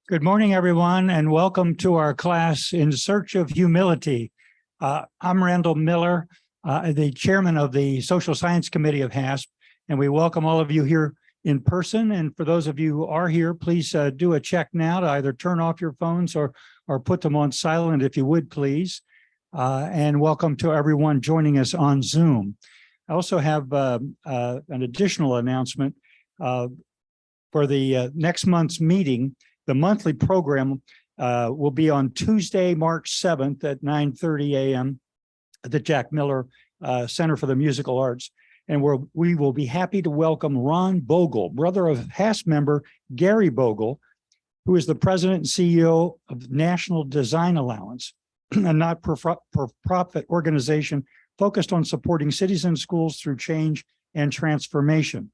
Good morning, everyone, and welcome to our class In Search of Humility. I'm Randall Miller, the chairman of the Social Science Committee of HASP, and we welcome all of you here in person. And for those of you who are here, please do a check now to either turn off your phones or put them on silent, if you would, please. And welcome to everyone joining us on Zoom. I also have an additional announcement for the next month's meeting. The monthly program will be on Tuesday, March 7th at 9:30 a.m. at the Jack Miller Center for the Musical Arts. And we will be happy to welcome Ron Bogle, brother of HASP member Gary Bogle, who is the president and CEO of National Design Allowance, a not-for-profit organization focused on supporting cities and schools through change and transformation.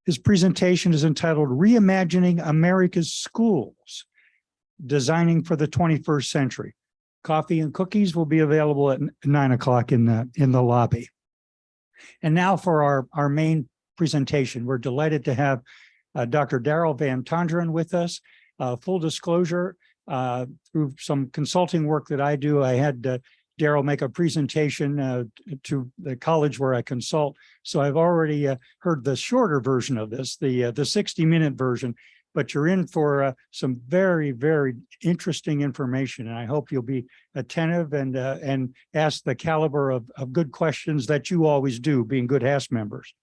His presentation is entitled Reimagining America's Schools, Designing for the 21st Century. Coffee and cookies will be available at 9 o'clock in the lobby. And now for our main presentation. We're delighted to have Dr. Daryl Van Tongeren with us. Full disclosure, through some consulting work that I do, I had Daryl make a presentation to the college where I consult. So I've already heard the shorter version of this, the 60-minute version, but you're in for some very, very interesting information. And I hope you'll be attentive and ask the caliber of good questions that you always do, being good HASP members.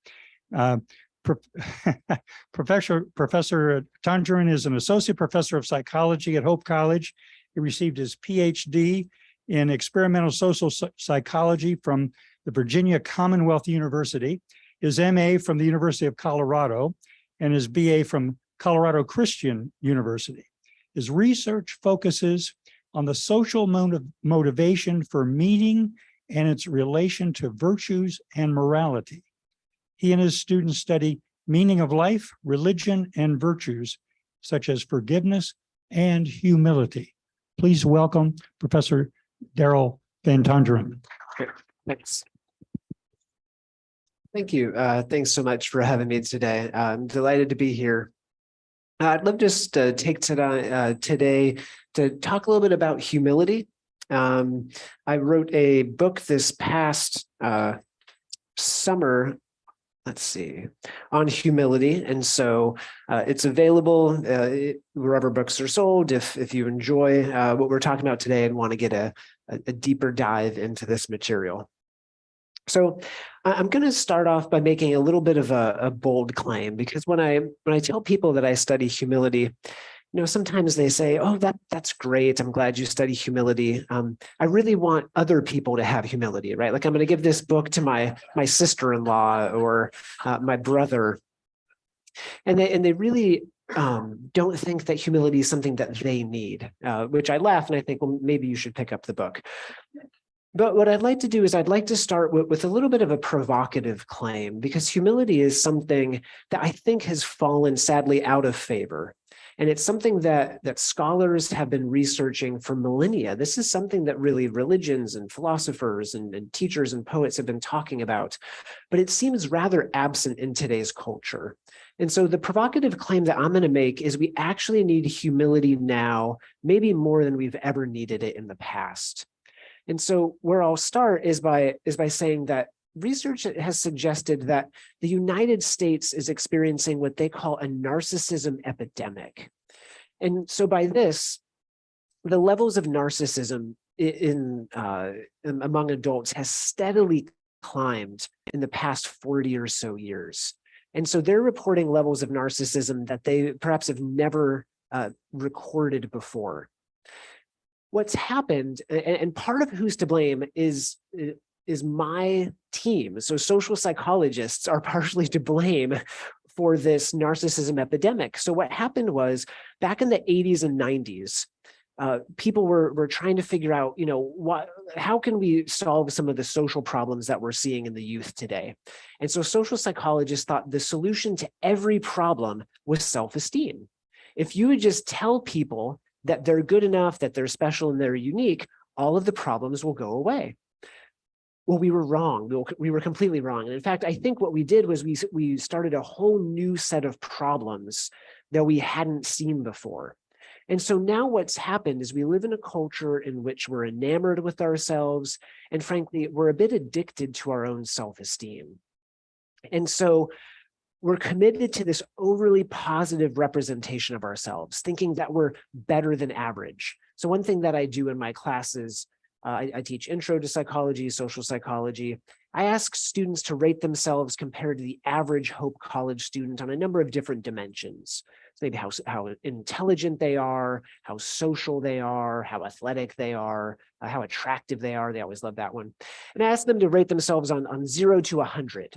Professor Tongeren is an associate professor of psychology at Hope College. He received his PhD in experimental social psychology from the Virginia Commonwealth University, his MA from the University of Colorado, and his BA from Colorado Christian University. His research focuses on the social motivation for meaning and its relation to virtues and morality. He and his students study meaning of life, religion, and virtues such as forgiveness and humility. Please welcome Professor Daryl Van Tongeren. Thanks. Thank you. Thanks so much for having me today. I'm delighted to be here. I'd love just to take today to talk a little bit about humility. I wrote a book this past summer, on humility. And so it's available wherever books are sold. If you enjoy what we're talking about today and want to get a deeper dive into this material. So I'm going to start off by making a little bit of a bold claim, because when I tell people that I study humility, sometimes they say, oh, that's great. I'm glad you study humility. I really want other people to have humility, right? Like I'm going to give this book to my sister-in-law or my brother. And they really don't think that humility is something that they need, which I laugh and I think, well, maybe you should pick up the book. But what I'd like to do is I'd like to start with a little bit of a provocative claim, because humility is something that I think has fallen sadly out of favor. And it's something that scholars have been researching for millennia. This is something that really religions and philosophers and teachers and poets have been talking about, but it seems rather absent in today's culture. And so the provocative claim that I'm going to make is we actually need humility now, maybe more than we've ever needed it in the past. And so where I'll start is by saying that research has suggested that the United States is experiencing what they call a narcissism epidemic. And so by this, the levels of narcissism among adults has steadily climbed in the past 40 or so years. And so they're reporting levels of narcissism that they perhaps have never recorded before. What's happened, and part of who's to blame is my team. So social psychologists are partially to blame for this narcissism epidemic. So what happened was back in the 80s and 90s, people were trying to figure out, how can we solve some of the social problems that we're seeing in the youth today? And so social psychologists thought the solution to every problem was self-esteem. If you would just tell people that they're good enough, that they're special and they're unique, all of the problems will go away. Well, we were wrong. We were completely wrong. And in fact, I think what we did was we started a whole new set of problems that we hadn't seen before. And so now what's happened is we live in a culture in which we're enamored with ourselves, and frankly, we're a bit addicted to our own self-esteem. And so we're committed to this overly positive representation of ourselves, thinking that we're better than average. So one thing that I do in my classes, I teach intro to psychology, social psychology. I ask students to rate themselves compared to the average Hope College student on a number of different dimensions. So maybe how intelligent they are, how social they are, how athletic they are, how attractive they are. They always love that one. And I ask them to rate themselves on 0 to 100.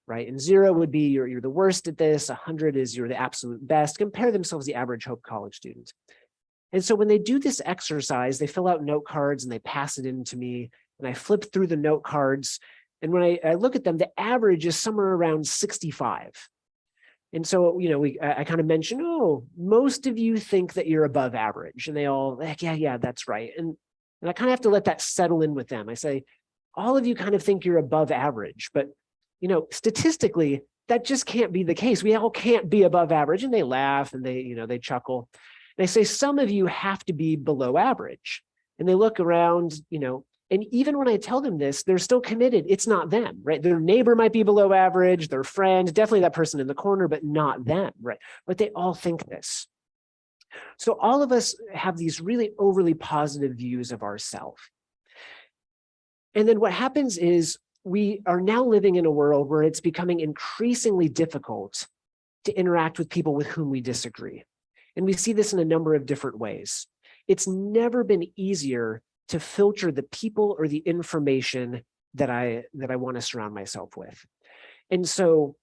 Right? And 0 would be you're the worst at this, 100 is you're the absolute best. Compare themselves to the average Hope College student. And so when they do this exercise, they fill out note cards and they pass it in to me, and I flip through the note cards. And when I look at them, the average is somewhere around 65. And so, you know, I kind of mentioned, oh, most of you think that you're above average. And they all like, yeah, that's right. And I kind of have to let that settle in with them. I say, all of you kind of think you're above average, but you know, statistically, that just can't be the case. We all can't be above average. And they laugh and they chuckle. And I say, some of you have to be below average. And they look around, and even when I tell them this, they're still committed. It's not them, right? Their neighbor might be below average, their friend, definitely that person in the corner, but not them, right? But they all think this. So all of us have these really overly positive views of ourselves. And then what happens is, we are now living in a world where it's becoming increasingly difficult to interact with people with whom we disagree. And we see this in a number of different ways. It's never been easier to filter the people or the information that I want to surround myself with. And so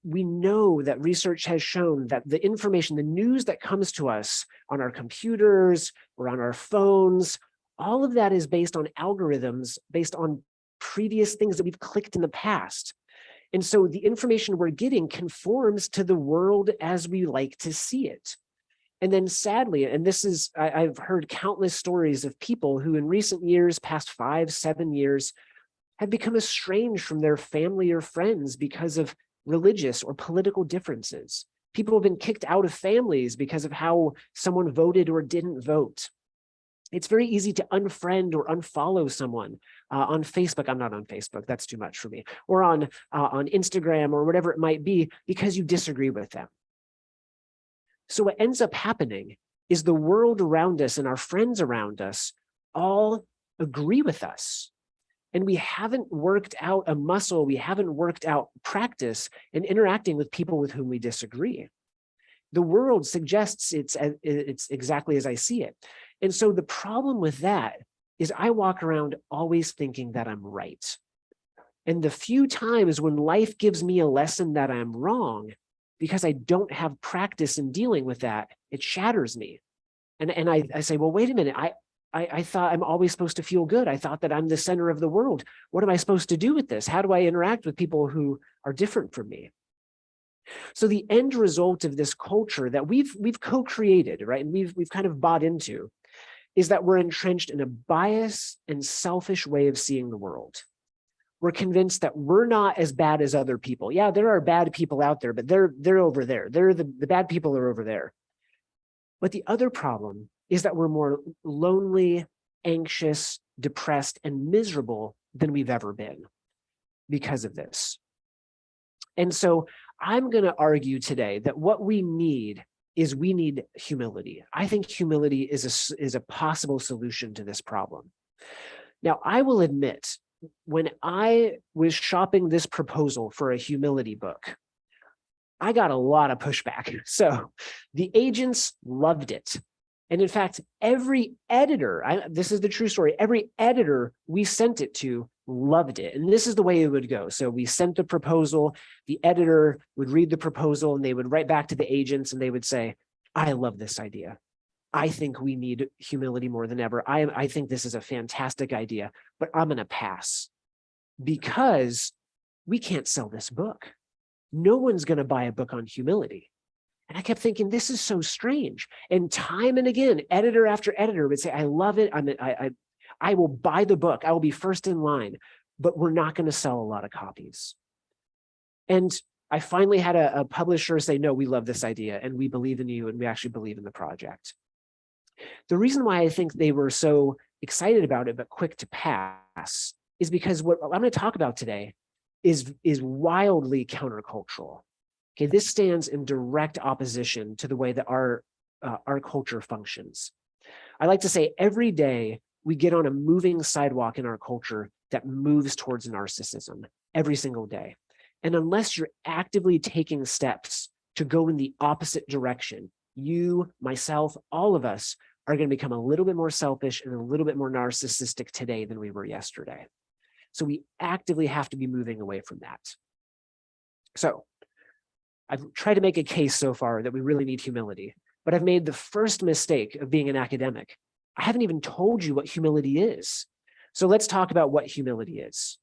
we know that research has shown that the information, the news that comes to us on our computers or on our phones, all of that is based on algorithms, based on previous things that we've clicked in the past. And so the information we're getting conforms to the world as we like to see it. And then sadly, and this is, I've heard countless stories of people who in recent years, past 5-7 years, have become estranged from their family or friends because of religious or political differences. People have been kicked out of families because of how someone voted or didn't vote. It's very easy to unfriend or unfollow someone on Facebook. I'm not on Facebook, that's too much for me. Or on Instagram or whatever it might be, because you disagree with them. So what ends up happening is the world around us and our friends around us all agree with us. And we haven't worked out a muscle, we haven't worked out practice in interacting with people with whom we disagree. The world suggests it's exactly as I see it. And so the problem with that is I walk around always thinking that I'm right. And the few times when life gives me a lesson that I'm wrong, because I don't have practice in dealing with that, it shatters me. And I say, well, wait a minute, I thought I'm always supposed to feel good. I thought that I'm the center of the world. What am I supposed to do with this? How do I interact with people who are different from me? So the end result of this culture that we've co-created, right, and we've kind of bought into, is that we're entrenched in a biased and selfish way of seeing the world. We're convinced that we're not as bad as other people. Yeah, there are bad people out there, but they're over there. The bad people are over there. But the other problem is that we're more lonely, anxious, depressed, and miserable than we've ever been because of this. And so I'm going to argue today that what we need is humility. I think humility is a possible solution to this problem. Now, I will admit, when I was shopping this proposal for a humility book, I got a lot of pushback. So the agents loved it. And in fact, every editor, this is the true story, every editor we sent it to loved it. And this is the way it would go. So we sent the proposal, the editor would read the proposal, and they would write back to the agents and they would say, I love this idea. I think we need humility more than ever. I think this is a fantastic idea, but I'm going to pass because we can't sell this book. No one's going to buy a book on humility. And I kept thinking, this is so strange. And time and again, editor after editor would say, I love it. I will buy the book. I will be first in line, but we're not going to sell a lot of copies. And I finally had a publisher say, no, we love this idea and we believe in you and we actually believe in the project. The reason why I think they were so excited about it but quick to pass is because what I'm going to talk about today is wildly countercultural. Okay, this stands in direct opposition to the way that our culture functions. I like to say every day we get on a moving sidewalk in our culture that moves towards narcissism every single day. And unless you're actively taking steps to go in the opposite direction, you, myself, all of us are going to become a little bit more selfish and a little bit more narcissistic today than we were yesterday. So we actively have to be moving away from that. So I've tried to make a case so far that we really need humility, but I've made the first mistake of being an academic. I haven't even told you what humility is. So let's talk about what humility is.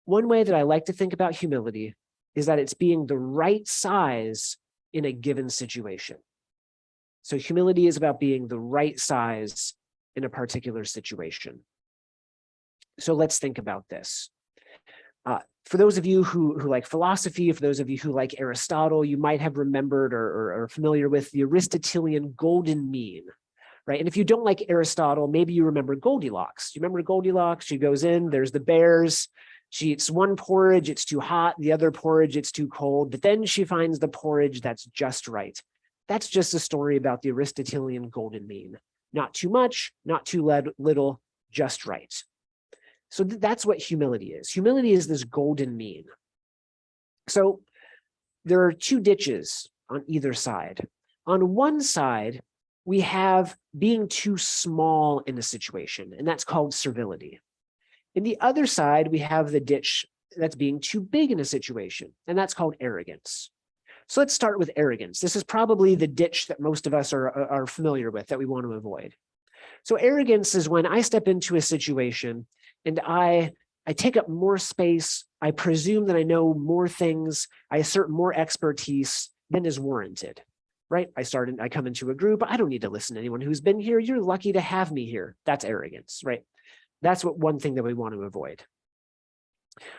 One way that I like to think about humility is that it's being the right size in a given situation. So humility is about being the right size in a particular situation. So let's think about this. For those of you who like philosophy, for those of you who like Aristotle, you might have remembered or are familiar with the Aristotelian golden mean, right? And if you don't like Aristotle, maybe you remember Goldilocks. You remember Goldilocks? She goes in, there's the bears. She eats one porridge, it's too hot. The other porridge, it's too cold. But then she finds the porridge that's just right. That's just a story about the Aristotelian golden mean. Not too much, not too little, just right. So that's what humility is. Humility is this golden mean. So there are two ditches on either side. On one side, we have being too small in a situation, and that's called servility. In the other side, we have the ditch that's being too big in a situation, and that's called arrogance. So let's start with arrogance. This is probably the ditch that most of us are familiar with, that we want to avoid. So arrogance is when I step into a situation and I take up more space, I presume that I know more things, I assert more expertise than is warranted, right? I come into a group, I don't need to listen to anyone who's been here, you're lucky to have me here. That's arrogance, right? That's one thing that we want to avoid.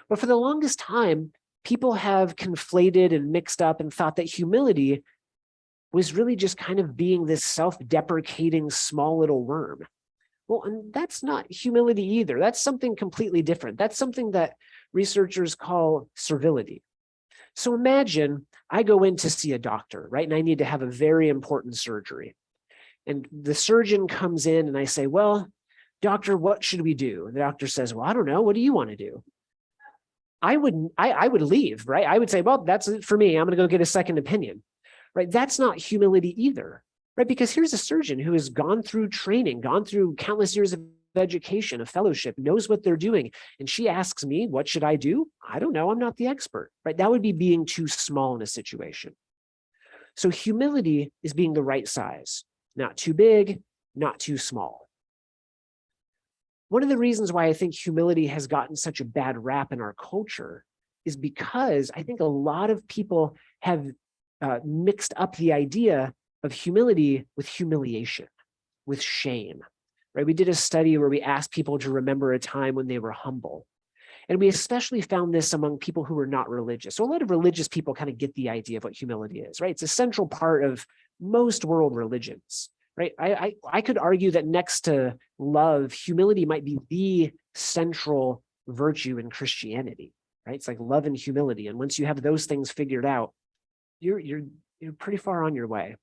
But for the longest time, people have conflated and mixed up and thought that humility was really just kind of being this self-deprecating small little worm. Well, and that's not humility either. That's something completely different. That's something that researchers call servility. So imagine I go in to see a doctor, right? And I need to have a very important surgery. And the surgeon comes in and I say, well, doctor, what should we do? And the doctor says, well, I don't know. What do you want to do? I would leave, right? I would say, well, that's it for me. I'm going to go get a second opinion, right? That's not humility either, right? Because here's a surgeon who has gone through training, gone through countless years of education, a fellowship, knows what they're doing. And she asks me, what should I do? I don't know. I'm not the expert, right? That would be being too small in a situation. So humility is being the right size, not too big, not too small. One of the reasons why I think humility has gotten such a bad rap in our culture is because I think a lot of people have mixed up the idea of humility with humiliation, with shame, right? We did a study where we asked people to remember a time when they were humble. And we especially found this among people who were not religious. So a lot of religious people kind of get the idea of what humility is, right? It's a central part of most world religions. Right? I could argue that next to love, humility might be the central virtue in Christianity, right? It's like love and humility. And once you have those things figured out, you're pretty far on your way.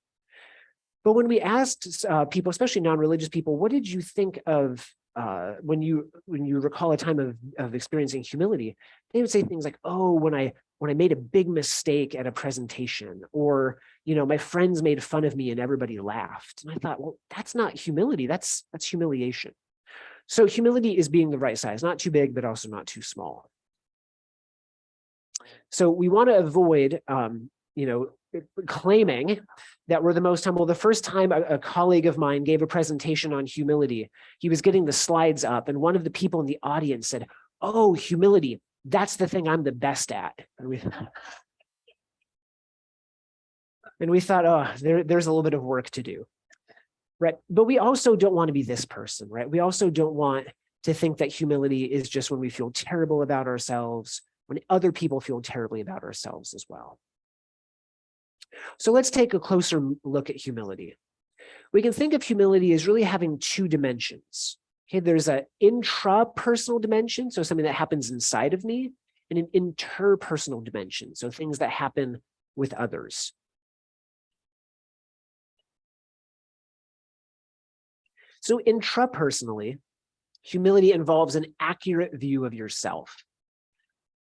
But when we asked people, especially non-religious people, what did you think of when you recall a time of experiencing humility? They would say things like, oh, when I made a big mistake at a presentation, or, you know, my friends made fun of me and everybody laughed. And I thought, well, that's not humility, that's humiliation. So humility is being the right size, not too big, but also not too small. So we want to avoid, claiming that we're the most humble. The first time a colleague of mine gave a presentation on humility, he was getting the slides up, and one of the people in the audience said, oh, humility, that's the thing I'm the best at. And we thought, oh, there's a little bit of work to do, right? But we also don't want to be this person, right? We also don't want to think that humility is just when we feel terrible about ourselves, when other people feel terribly about ourselves as well. So let's take a closer look at humility. We can think of humility as really having two dimensions. Okay, there's an intrapersonal dimension, so something that happens inside of me, and an interpersonal dimension, so things that happen with others. So intrapersonally, humility involves an accurate view of yourself.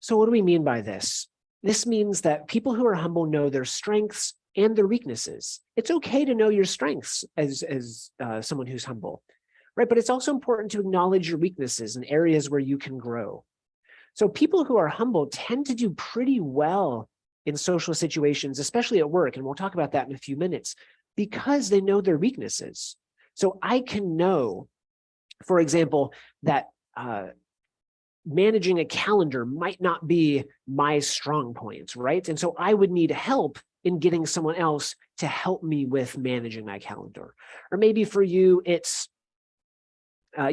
So what do we mean by this? This means that people who are humble know their strengths and their weaknesses. It's okay to know your strengths as someone who's humble, right? But it's also important to acknowledge your weaknesses and areas where you can grow. So people who are humble tend to do pretty well in social situations, especially at work, and we'll talk about that in a few minutes, because they know their weaknesses. So I can know, for example, that managing a calendar might not be my strong point, right? And so I would need help in getting someone else to help me with managing my calendar. Or maybe for you, it's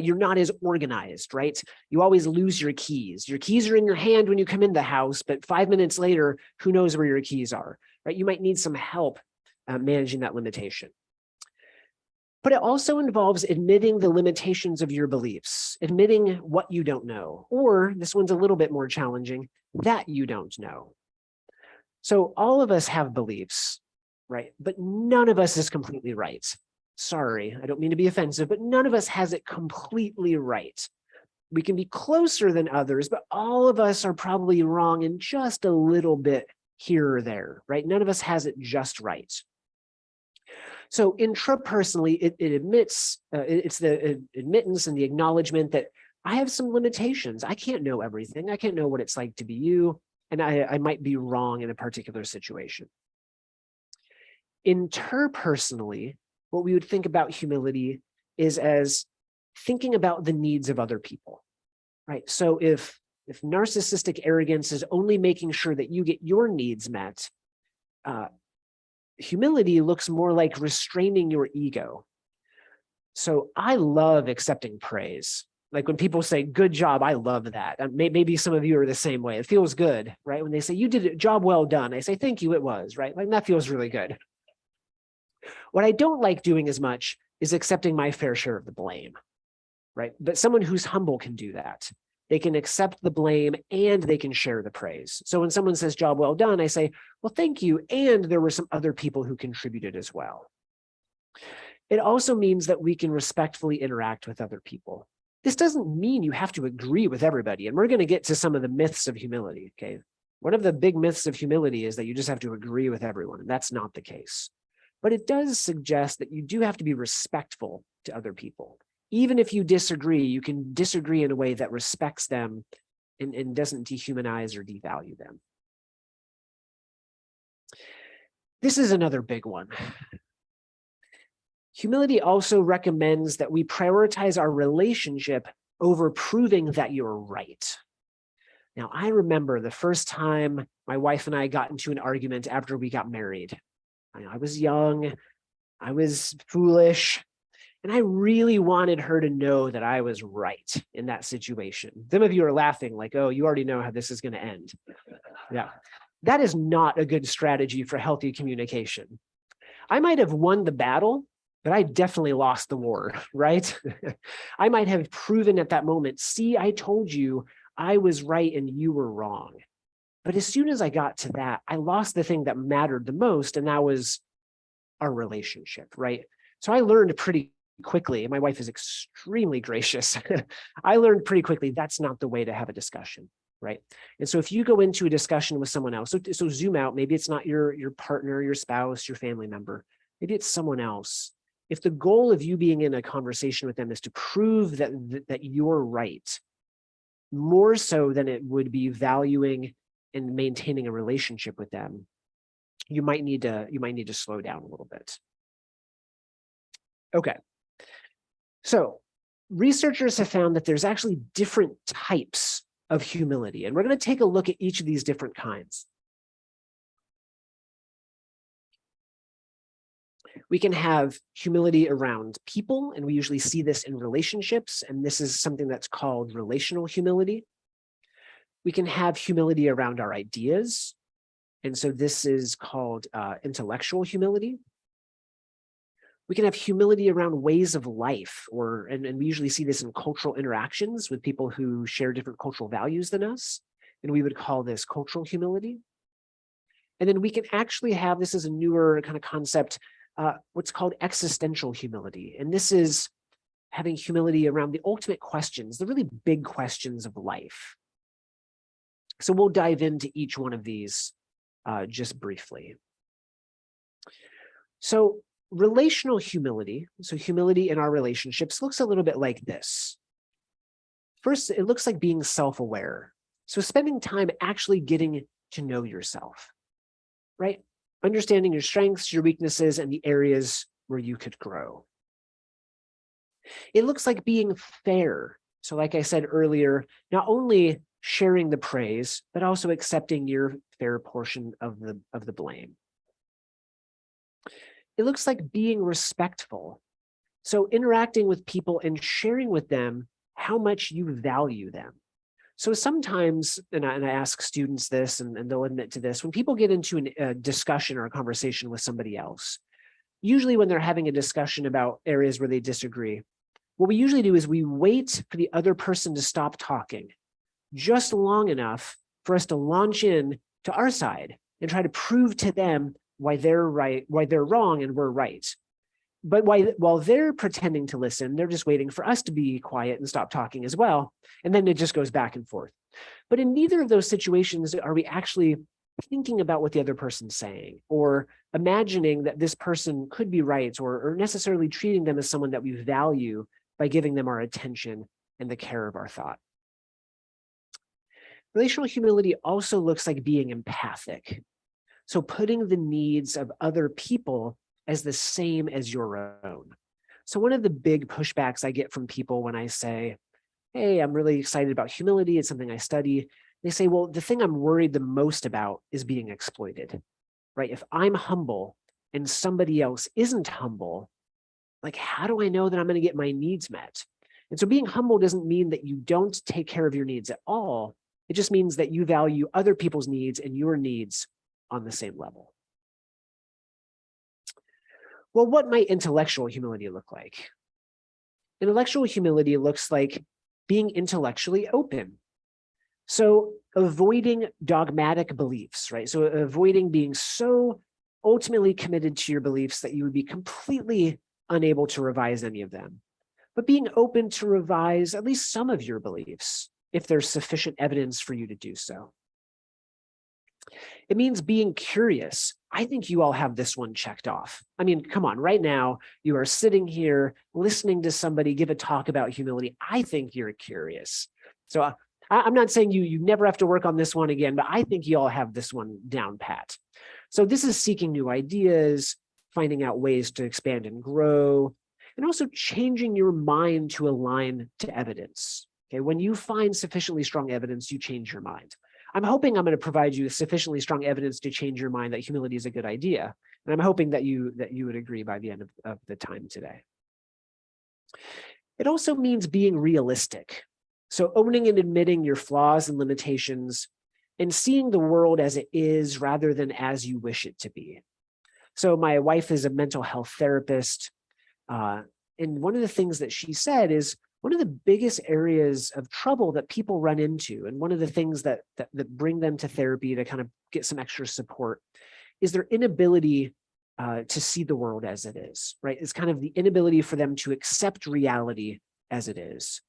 you're not as organized, right? You always lose your keys. Your keys are in your hand when you come in the house, but 5 minutes later, who knows where your keys are, right? You might need some help managing that limitation. But it also involves admitting the limitations of your beliefs, admitting what you don't know, or this one's a little bit more challenging, that you don't know. So all of us have beliefs, right? But none of us is completely right. Sorry, I don't mean to be offensive, but none of us has it completely right. We can be closer than others, but all of us are probably wrong in just a little bit here or there, right? None of us has it just right. So intrapersonally, it admits, it's the admittance and the acknowledgement that I have some limitations. I can't know everything. I can't know what it's like to be you, and I might be wrong in a particular situation. Interpersonally, what we would think about humility is as thinking about the needs of other people, right? So if narcissistic arrogance is only making sure that you get your needs met, humility looks more like restraining your ego. So I love accepting praise. Like when people say, good job, I love that. Maybe some of you are the same way. It feels good, right? When they say, you did a job well done, I say, thank you, it was, right? Like that feels really good. What I don't like doing as much is accepting my fair share of the blame, right? But someone who's humble can do that. They can accept the blame and they can share the praise. So when someone says job well done, I say, well, thank you. And there were some other people who contributed as well. It also means that we can respectfully interact with other people. This doesn't mean you have to agree with everybody. And we're going to get to some of the myths of humility, okay? One of the big myths of humility is that you just have to agree with everyone. And that's not the case. But it does suggest that you do have to be respectful to other people. Even if you disagree, you can disagree in a way that respects them and doesn't dehumanize or devalue them. This is another big one. Humility also recommends that we prioritize our relationship over proving that you're right. Now, I remember the first time my wife and I got into an argument after we got married. I was young, I was foolish, and I really wanted her to know that I was right in that situation. Some of you are laughing like, oh, you already know how this is going to end. Yeah, that is not a good strategy for healthy communication. I might have won the battle, but I definitely lost the war, right? I might have proven at that moment, see, I told you I was right and you were wrong. But as soon as I got to that, I lost the thing that mattered the most, and that was our relationship, right? So I learned pretty quickly, and my wife is extremely gracious. I learned pretty quickly that's not the way to have a discussion, right? And so if you go into a discussion with someone else, so zoom out, maybe it's not your partner, your spouse, your family member, maybe it's someone else. If the goal of you being in a conversation with them is to prove that you're right, more so than it would be valuing and maintaining a relationship with them, you might need to slow down a little bit. Okay. So researchers have found that there's actually different types of humility, and we're going to take a look at each of these different kinds. We can have humility around people, and we usually see this in relationships, and this is something that's called relational humility. We can have humility around our ideas. And so this is called intellectual humility. We can have humility around ways of life, and we usually see this in cultural interactions with people who share different cultural values than us. And we would call this cultural humility. And then we can actually have, this is a newer kind of concept, what's called existential humility. And this is having humility around the ultimate questions, the really big questions of life. So we'll dive into each one of these just briefly. So relational humility, so humility in our relationships, looks a little bit like this. First, it looks like being self-aware. So spending time actually getting to know yourself, right? Understanding your strengths, your weaknesses, and the areas where you could grow. It looks like being fair. So like I said earlier, not only sharing the praise, but also accepting your fair portion of the blame. It looks like being respectful. So interacting with people and sharing with them how much you value them. So sometimes, and I ask students this, and they'll admit to this, when people get into a discussion or a conversation with somebody else, usually when they're having a discussion about areas where they disagree, what we usually do is we wait for the other person to stop talking just long enough for us to launch in to our side and try to prove to them why they're right, why they're wrong, and we're right. But while they're pretending to listen, they're just waiting for us to be quiet and stop talking as well. And then it just goes back and forth. But in neither of those situations are we actually thinking about what the other person's saying, or imagining that this person could be right, or necessarily treating them as someone that we value by giving them our attention and the care of our thought. Relational humility also looks like being empathic. So putting the needs of other people as the same as your own. So one of the big pushbacks I get from people when I say, hey, I'm really excited about humility, it's something I study, they say, well, the thing I'm worried the most about is being exploited, right? If I'm humble and somebody else isn't humble, like, how do I know that I'm going to get my needs met? And so being humble doesn't mean that you don't take care of your needs at all. It just means that you value other people's needs and your needs on the same level. Well, what might intellectual humility look like? Intellectual humility looks like being intellectually open. So avoiding dogmatic beliefs, right? So avoiding being so ultimately committed to your beliefs that you would be completely unable to revise any of them, but being open to revise at least some of your beliefs if there's sufficient evidence for you to do so. It means being curious. I think you all have this one checked off. I mean, come on, right now, you are sitting here listening to somebody give a talk about humility. I think you're curious. So I'm not saying you never have to work on this one again, but I think you all have this one down pat. So this is seeking new ideas, finding out ways to expand and grow, and also changing your mind to align to evidence. Okay, when you find sufficiently strong evidence, you change your mind. I'm hoping I'm going to provide you sufficiently strong evidence to change your mind that humility is a good idea. And I'm hoping that you would agree by the end of the time today. It also means being realistic. So owning and admitting your flaws and limitations and seeing the world as it is rather than as you wish it to be. So my wife is a mental health therapist. And one of the things that she said is, one of the biggest areas of trouble that people run into, and one of the things that bring them to therapy to kind of get some extra support, is their inability to see the world as it is, right? It's kind of the inability for them to accept reality as it is.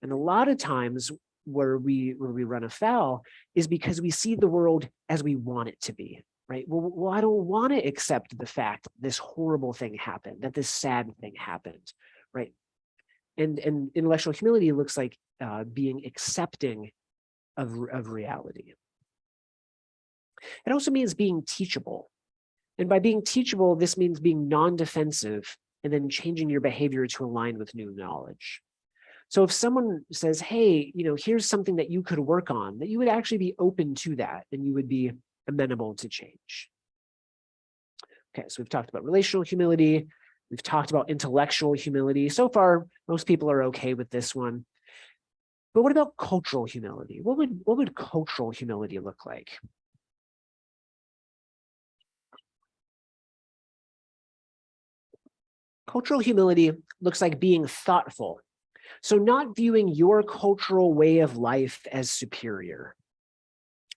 And a lot of times where we run afoul is because we see the world as we want it to be, right? Well, I don't want to accept the fact that this horrible thing happened, that this sad thing happened, right? And intellectual humility looks like being accepting of reality. It also means being teachable. And by being teachable, this means being non-defensive and then changing your behavior to align with new knowledge. So if someone says, hey, here's something that you could work on, that you would actually be open to that and you would be amenable to change. Okay, so we've talked about relational humility. We've talked about intellectual humility. So far, most people are okay with this one. But what about cultural humility? What would cultural humility look like? Cultural humility looks like being thoughtful. So not viewing your cultural way of life as superior,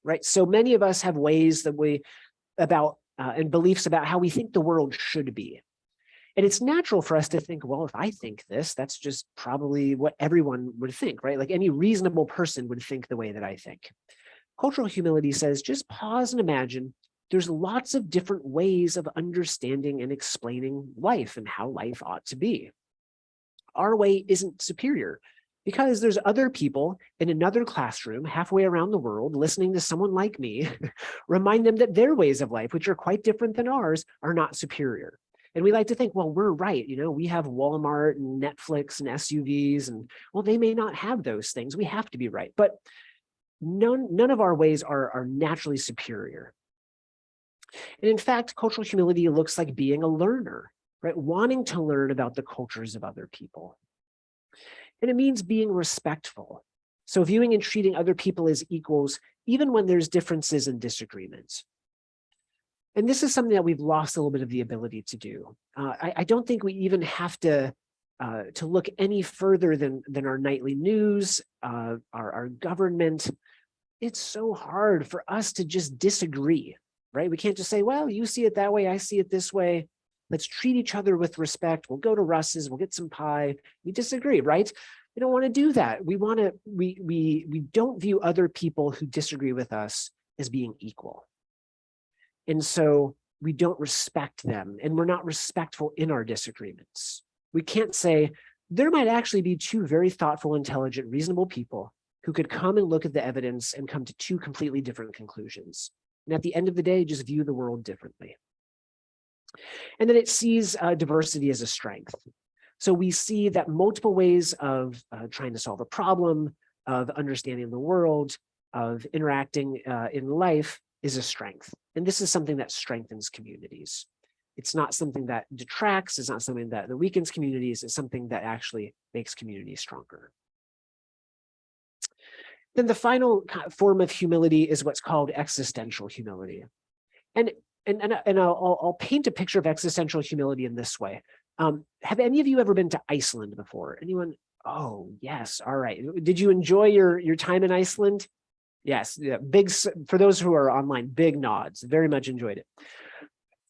right? So many of us have ways that and beliefs about how we think the world should be. And it's natural for us to think, well, if I think this, that's just probably what everyone would think, right? Like any reasonable person would think the way that I think. Cultural humility says, just pause and imagine there's lots of different ways of understanding and explaining life and how life ought to be. Our way isn't superior because there's other people in another classroom halfway around the world listening to someone like me remind them that their ways of life, which are quite different than ours, are not superior. And we like to think, well, we're right. We have Walmart and Netflix and SUVs, and well, they may not have those things. We have to be right. But none of our ways are naturally superior. And in fact, cultural humility looks like being a learner, right? Wanting to learn about the cultures of other people. And it means being respectful. So viewing and treating other people as equals, even when there's differences and disagreements. And this is something that we've lost a little bit of the ability to do. I don't think we even have to look any further than our nightly news, our government. It's so hard for us to just disagree, right? We can't just say, well, you see it that way, I see it this way. Let's treat each other with respect. We'll go to Russ's, we'll get some pie. We disagree, right? We don't want to do that. We don't view other people who disagree with us as being equal. And so we don't respect them, and we're not respectful in our disagreements. We can't say, there might actually be two very thoughtful, intelligent, reasonable people who could come and look at the evidence and come to two completely different conclusions. And at the end of the day, just view the world differently. And then it sees diversity as a strength. So we see that multiple ways of trying to solve a problem, of understanding the world, of interacting in life is a strength. And this is something that strengthens communities. It's not something that detracts, it's not something that weakens communities, it's something that actually makes communities stronger. Then the final form of humility is what's called existential humility. And I'll paint a picture of existential humility in this way. Have any of you ever been to Iceland before? Anyone? Oh, yes. All right. Did you enjoy your time in Iceland? Yes. Yeah, for those who are online, big nods. Very much enjoyed it.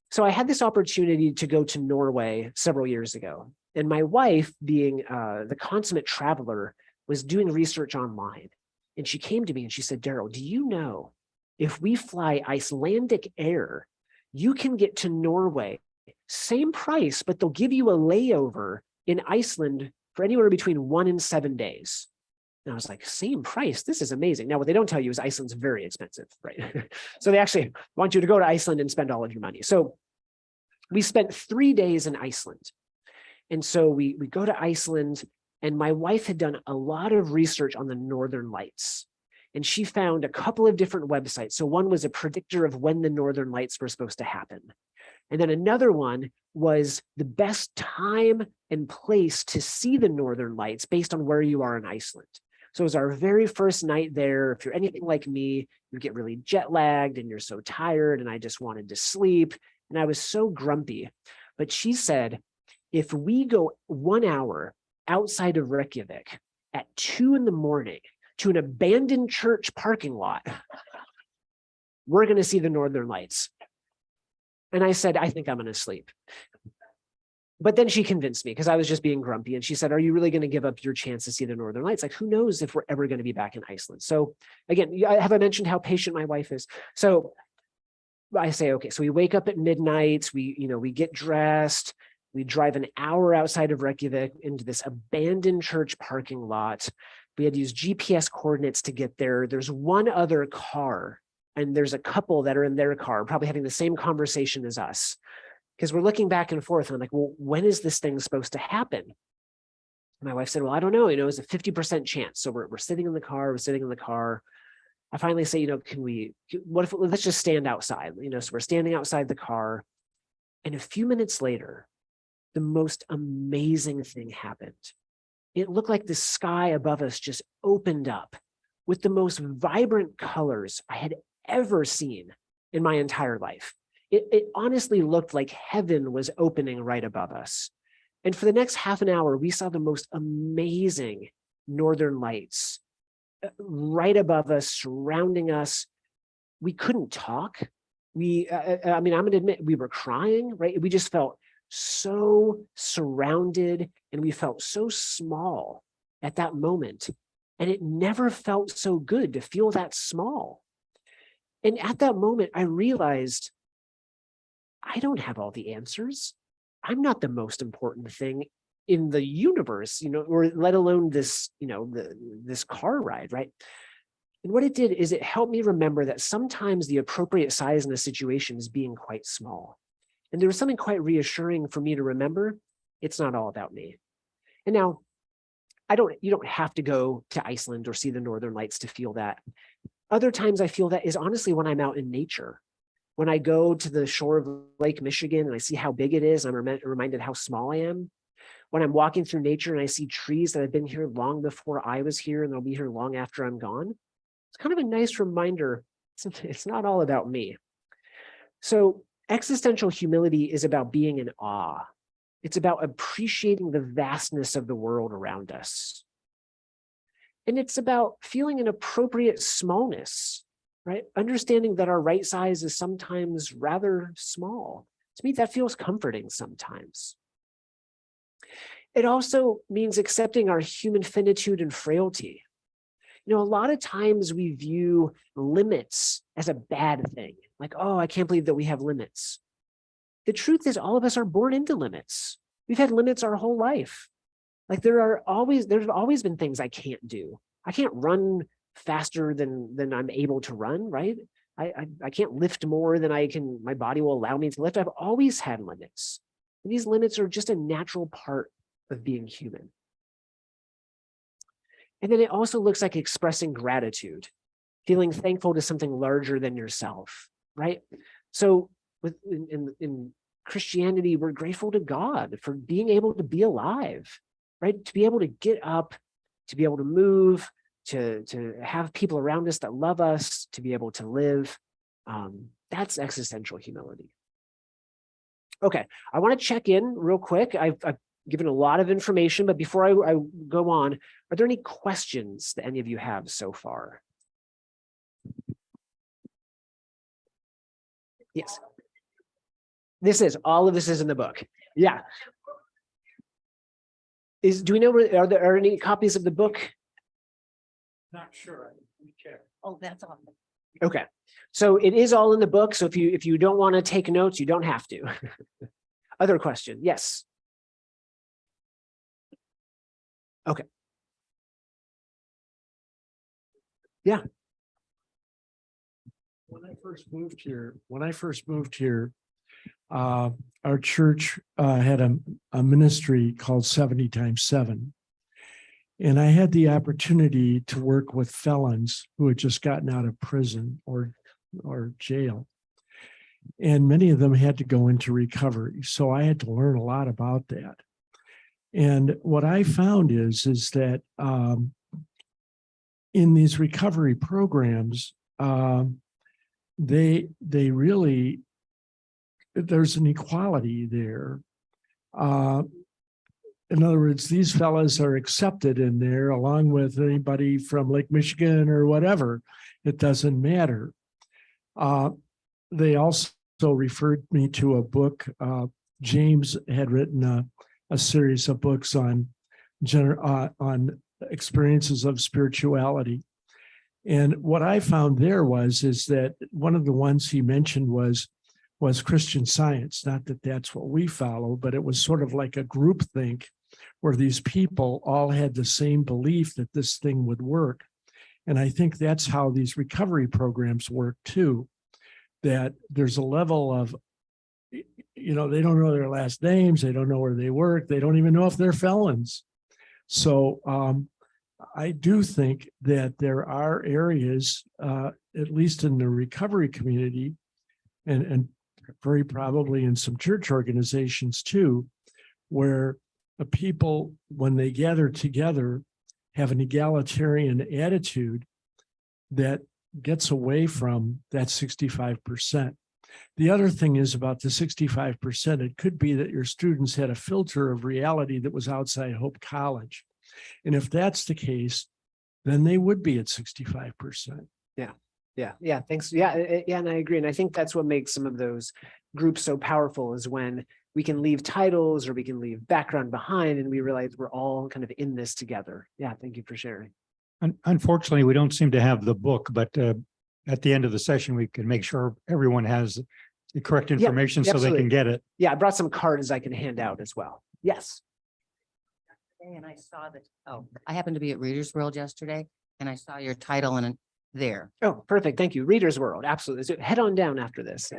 So I had this opportunity to go to Norway several years ago. And my wife, being the consummate traveler, was doing research online. And she came to me and she said, Daryl, do you know if we fly Icelandic Air, you can get to Norway, same price, but they'll give you a layover in Iceland for anywhere between 1 and 7 days. And I was like, same price, this is amazing. Now, what they don't tell you is Iceland's very expensive, right? So they actually want you to go to Iceland and spend all of your money. So we spent 3 days in Iceland. And so we go to Iceland, and my wife had done a lot of research on the Northern Lights. And she found a couple of different websites. So one was a predictor of when the Northern Lights were supposed to happen. And then another one was the best time and place to see the Northern Lights based on where you are in Iceland. So it was our very first night there. If you're anything like me, you get really jet lagged and you're so tired, and I just wanted to sleep. And I was so grumpy. But she said, if we go 1 hour outside of Reykjavik at 2 in the morning to an abandoned church parking lot, we're going to see the Northern Lights. And I said, I think I'm going to sleep. But then she convinced me because I was just being grumpy. And she said, are you really going to give up your chance to see the Northern Lights? Like, who knows if we're ever going to be back in Iceland? So again, have I mentioned how patient my wife is? So I say, okay, so we wake up at midnight, we get dressed, we drive an hour outside of Reykjavik into this abandoned church parking lot. We had to use GPS coordinates to get there. There's one other car, and there's a couple that are in their car, probably having the same conversation as us. Because we're looking back and forth, and I'm like, well, when is this thing supposed to happen? My wife said, well, I don't know, it's a 50% chance. So we're sitting in the car, I finally say, let's just stand outside, so we're standing outside the car. And a few minutes later, the most amazing thing happened. it looked like the sky above us just opened up with the most vibrant colors I had ever seen in my entire life. It honestly looked like heaven was opening right above us. And for the next half an hour, we saw the most amazing northern lights right above us, surrounding us. We couldn't talk. I mean, I'm going to admit we were crying, right? We just felt so surrounded and we felt so small at that moment. And it never felt so good to feel that small. And at that moment, I realized I don't have all the answers. I'm not the most important thing in the universe, or let alone this, this car ride, right? And what it did is it helped me remember that sometimes the appropriate size in a situation is being quite small. And there was something quite reassuring for me to remember. It's not all about me. And now, you don't have to go to Iceland or see the Northern Lights to feel that. Other times I feel that is honestly when I'm out in nature. When I go to the shore of Lake Michigan and I see how big it is, I'm reminded how small I am. When I'm walking through nature and I see trees that have been here long before I was here and they'll be here long after I'm gone, it's kind of a nice reminder. It's not all about me. So existential humility is about being in awe. It's about appreciating the vastness of the world around us. And it's about feeling an appropriate smallness, right? Understanding that our right size is sometimes rather small. To me, that feels comforting sometimes. It also means accepting our human finitude and frailty. A lot of times we view limits as a bad thing. Like, oh, I can't believe that we have limits. The truth is all of us are born into limits. We've had limits our whole life. Like there's always been things I can't do. I can't run faster than I'm able to run, right? I can't lift more than my body will allow me to lift. I've always had limits. And these limits are just a natural part of being human. And then it also looks like expressing gratitude, feeling thankful to something larger than yourself, right? So in Christianity, we're grateful to God for being able to be alive, right? To be able to get up, to be able to move, to have people around us that love us, to be able to live. That's existential humility. Okay, I want to check in real quick. I've given a lot of information, but before I go on, are there any questions that any of you have so far? Yes. All of this is in the book. Yeah. Do we know, are there any copies of the book? Not sure. Let me check. Oh, that's on. Okay. So it is all in the book. So if you don't want to take notes, you don't have to. Other question? Yes. Okay. Yeah. When I first moved here, our church had a ministry called 70 times 7. And I had the opportunity to work with felons who had just gotten out of prison or jail. And many of them had to go into recovery. So I had to learn a lot about that. And what I found is that in these recovery programs, they really, there's an equality there. In other words, these fellas are accepted in there along with anybody from Lake Michigan or whatever. It doesn't matter. They also referred me to a book. James had written a series of books on experiences of spirituality. And what I found there is that one of the ones he mentioned was Christian Science. Not that that's what we follow, but it was sort of like a group think where these people all had the same belief that this thing would work. And I think that's how these recovery programs work too, that there's a level of, they don't know their last names, they don't know where they work, they don't even know if they're felons. So I do think that there are areas, at least in the recovery community, and very probably in some church organizations too, where the people, when they gather together, have an egalitarian attitude that gets away from that 65%. The other thing is about the 65%, it could be that your students had a filter of reality that was outside Hope College. And if that's the case, then they would be at 65%. Yeah. Thanks. Yeah. And I agree. And I think that's what makes some of those groups so powerful, is when we can leave titles or we can leave background behind and we realize we're all kind of in this together. Yeah. Thank you for sharing. Unfortunately, we don't seem to have the book, but at the end of the session, we can make sure everyone has the correct information so they absolutely. can get it. Yeah. I brought some cards I can hand out as well. Yes. And I saw that, I happened to be at Reader's World yesterday and I saw your title and there. Oh, perfect. Thank you. Reader's World. Absolutely. So head on down after this.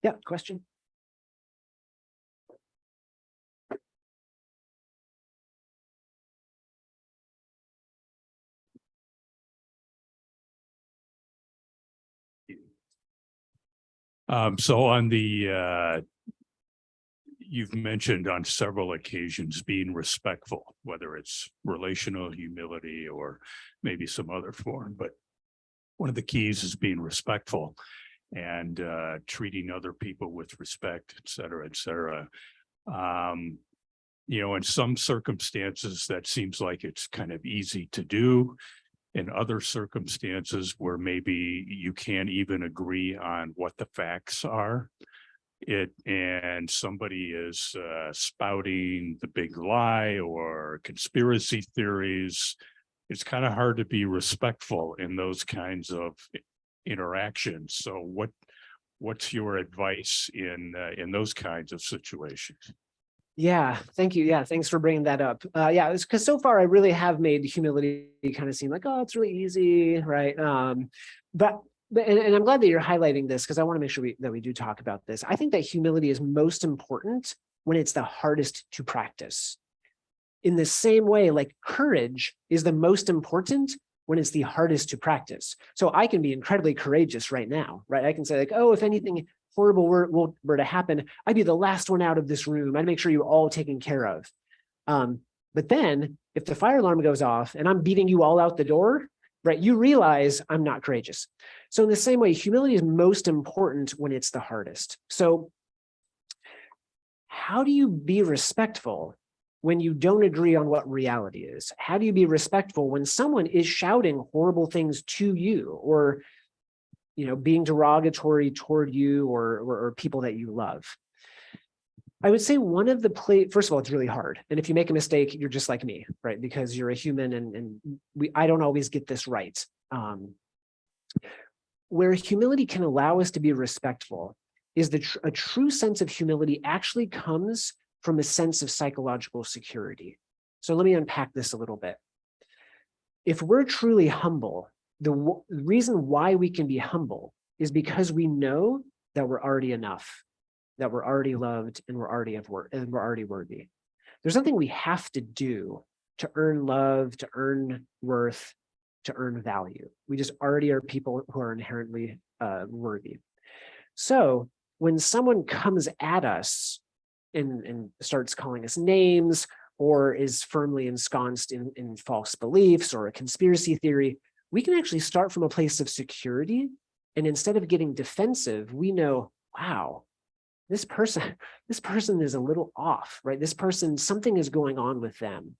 Yeah. Question? So on the, you've mentioned on several occasions being respectful, whether it's relational humility or maybe some other form, but one of the keys is being respectful and treating other people with respect, et cetera, et cetera. You know, in some circumstances, that seems like it's kind of easy to do. In other circumstances where maybe you can't even agree on what the facts are, and somebody is spouting the big lie or conspiracy theories, it's kind of hard to be respectful in those kinds of interactions. So what's your advice in those kinds of situations? Yeah, thank you. Yeah, thanks for bringing that up. Yeah, it's because so far I really have made humility kind of seem like, oh, it's really easy, right? But I'm glad that you're highlighting this, because I want to make sure that we do talk about this. I think that humility is most important when it's the hardest to practice. In the same way, like courage is the most important when it's the hardest to practice. So I can be incredibly courageous right now, right? I can say like, oh, if anything horrible were to happen, I'd be the last one out of this room. I'd make sure you're all taken care of. But then if the fire alarm goes off and I'm beating you all out the door, right, you realize I'm not courageous. So in the same way, humility is most important when it's the hardest. So how do you be respectful when you don't agree on what reality is? How do you be respectful when someone is shouting horrible things to you, or being derogatory toward you or people that you love? I would say one of the first of all, it's really hard. And if you make a mistake, you're just like me, right? Because you're a human and I don't always get this right. Where humility can allow us to be respectful is a true sense of humility actually comes from a sense of psychological security. So let me unpack this a little bit. If we're truly humble, the reason why we can be humble is because we know that we're already enough, that we're already loved, and we're already worthy. There's nothing we have to do to earn love, to earn worth, to earn value. We just already are people who are inherently worthy. So when someone comes at us and starts calling us names, or is firmly ensconced in false beliefs or a conspiracy theory, we can actually start from a place of security. And instead of getting defensive, we know, wow, this person is a little off, right? This person, something is going on with them.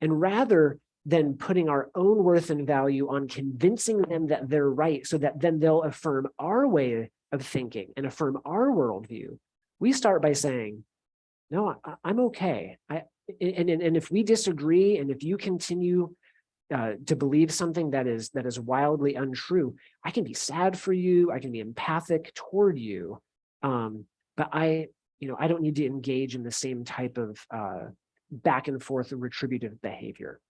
And rather than putting our own worth and value on convincing them that they're right, so that then they'll affirm our way of thinking and affirm our worldview, we start by saying, no, I'm okay. And if we disagree, and if you continue to believe something that is wildly untrue, I can be sad for you. I can be empathic toward you. But I don't need to engage in the same type of back and forth retributive behavior.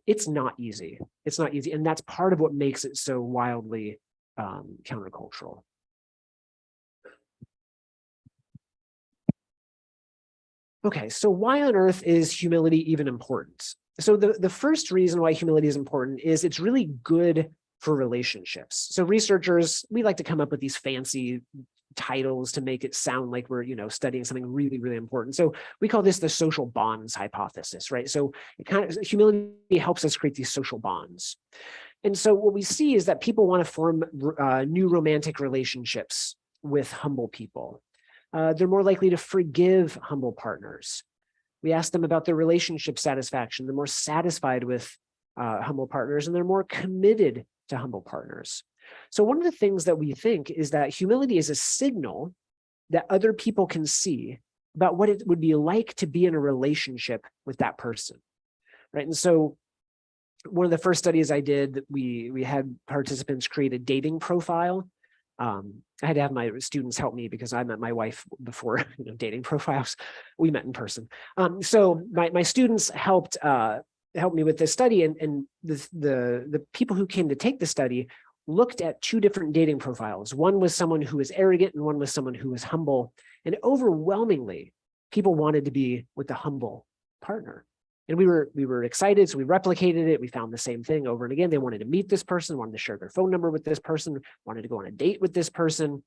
It's not easy. It's not easy. And that's part of what makes it so wildly countercultural. Okay, so why on earth is humility even important? So the first reason why humility is important is it's really good for relationships. So researchers, we like to come up with these fancy titles to make it sound like we're, studying something really, really important. So we call this the social bonds hypothesis, right? So humility helps us create these social bonds. And so what we see is that people want to form new romantic relationships with humble people. They're more likely to forgive humble partners. We ask them about their relationship satisfaction. They're more satisfied with humble partners, and they're more committed to humble partners. So one of the things that we think is that humility is a signal that other people can see about what it would be like to be in a relationship with that person, right? And so one of the first studies I did, we had participants create a dating profile. I had to have my students help me because I met my wife before dating profiles. We met in person. So my students helped me with this study, and the people who came to take the study looked at two different dating profiles. One was someone who was arrogant and one was someone who was humble. And overwhelmingly, people wanted to be with the humble partner. And we were excited, so we replicated it. We found the same thing over and again. They wanted to meet this person, wanted to share their phone number with this person, wanted to go on a date with this person.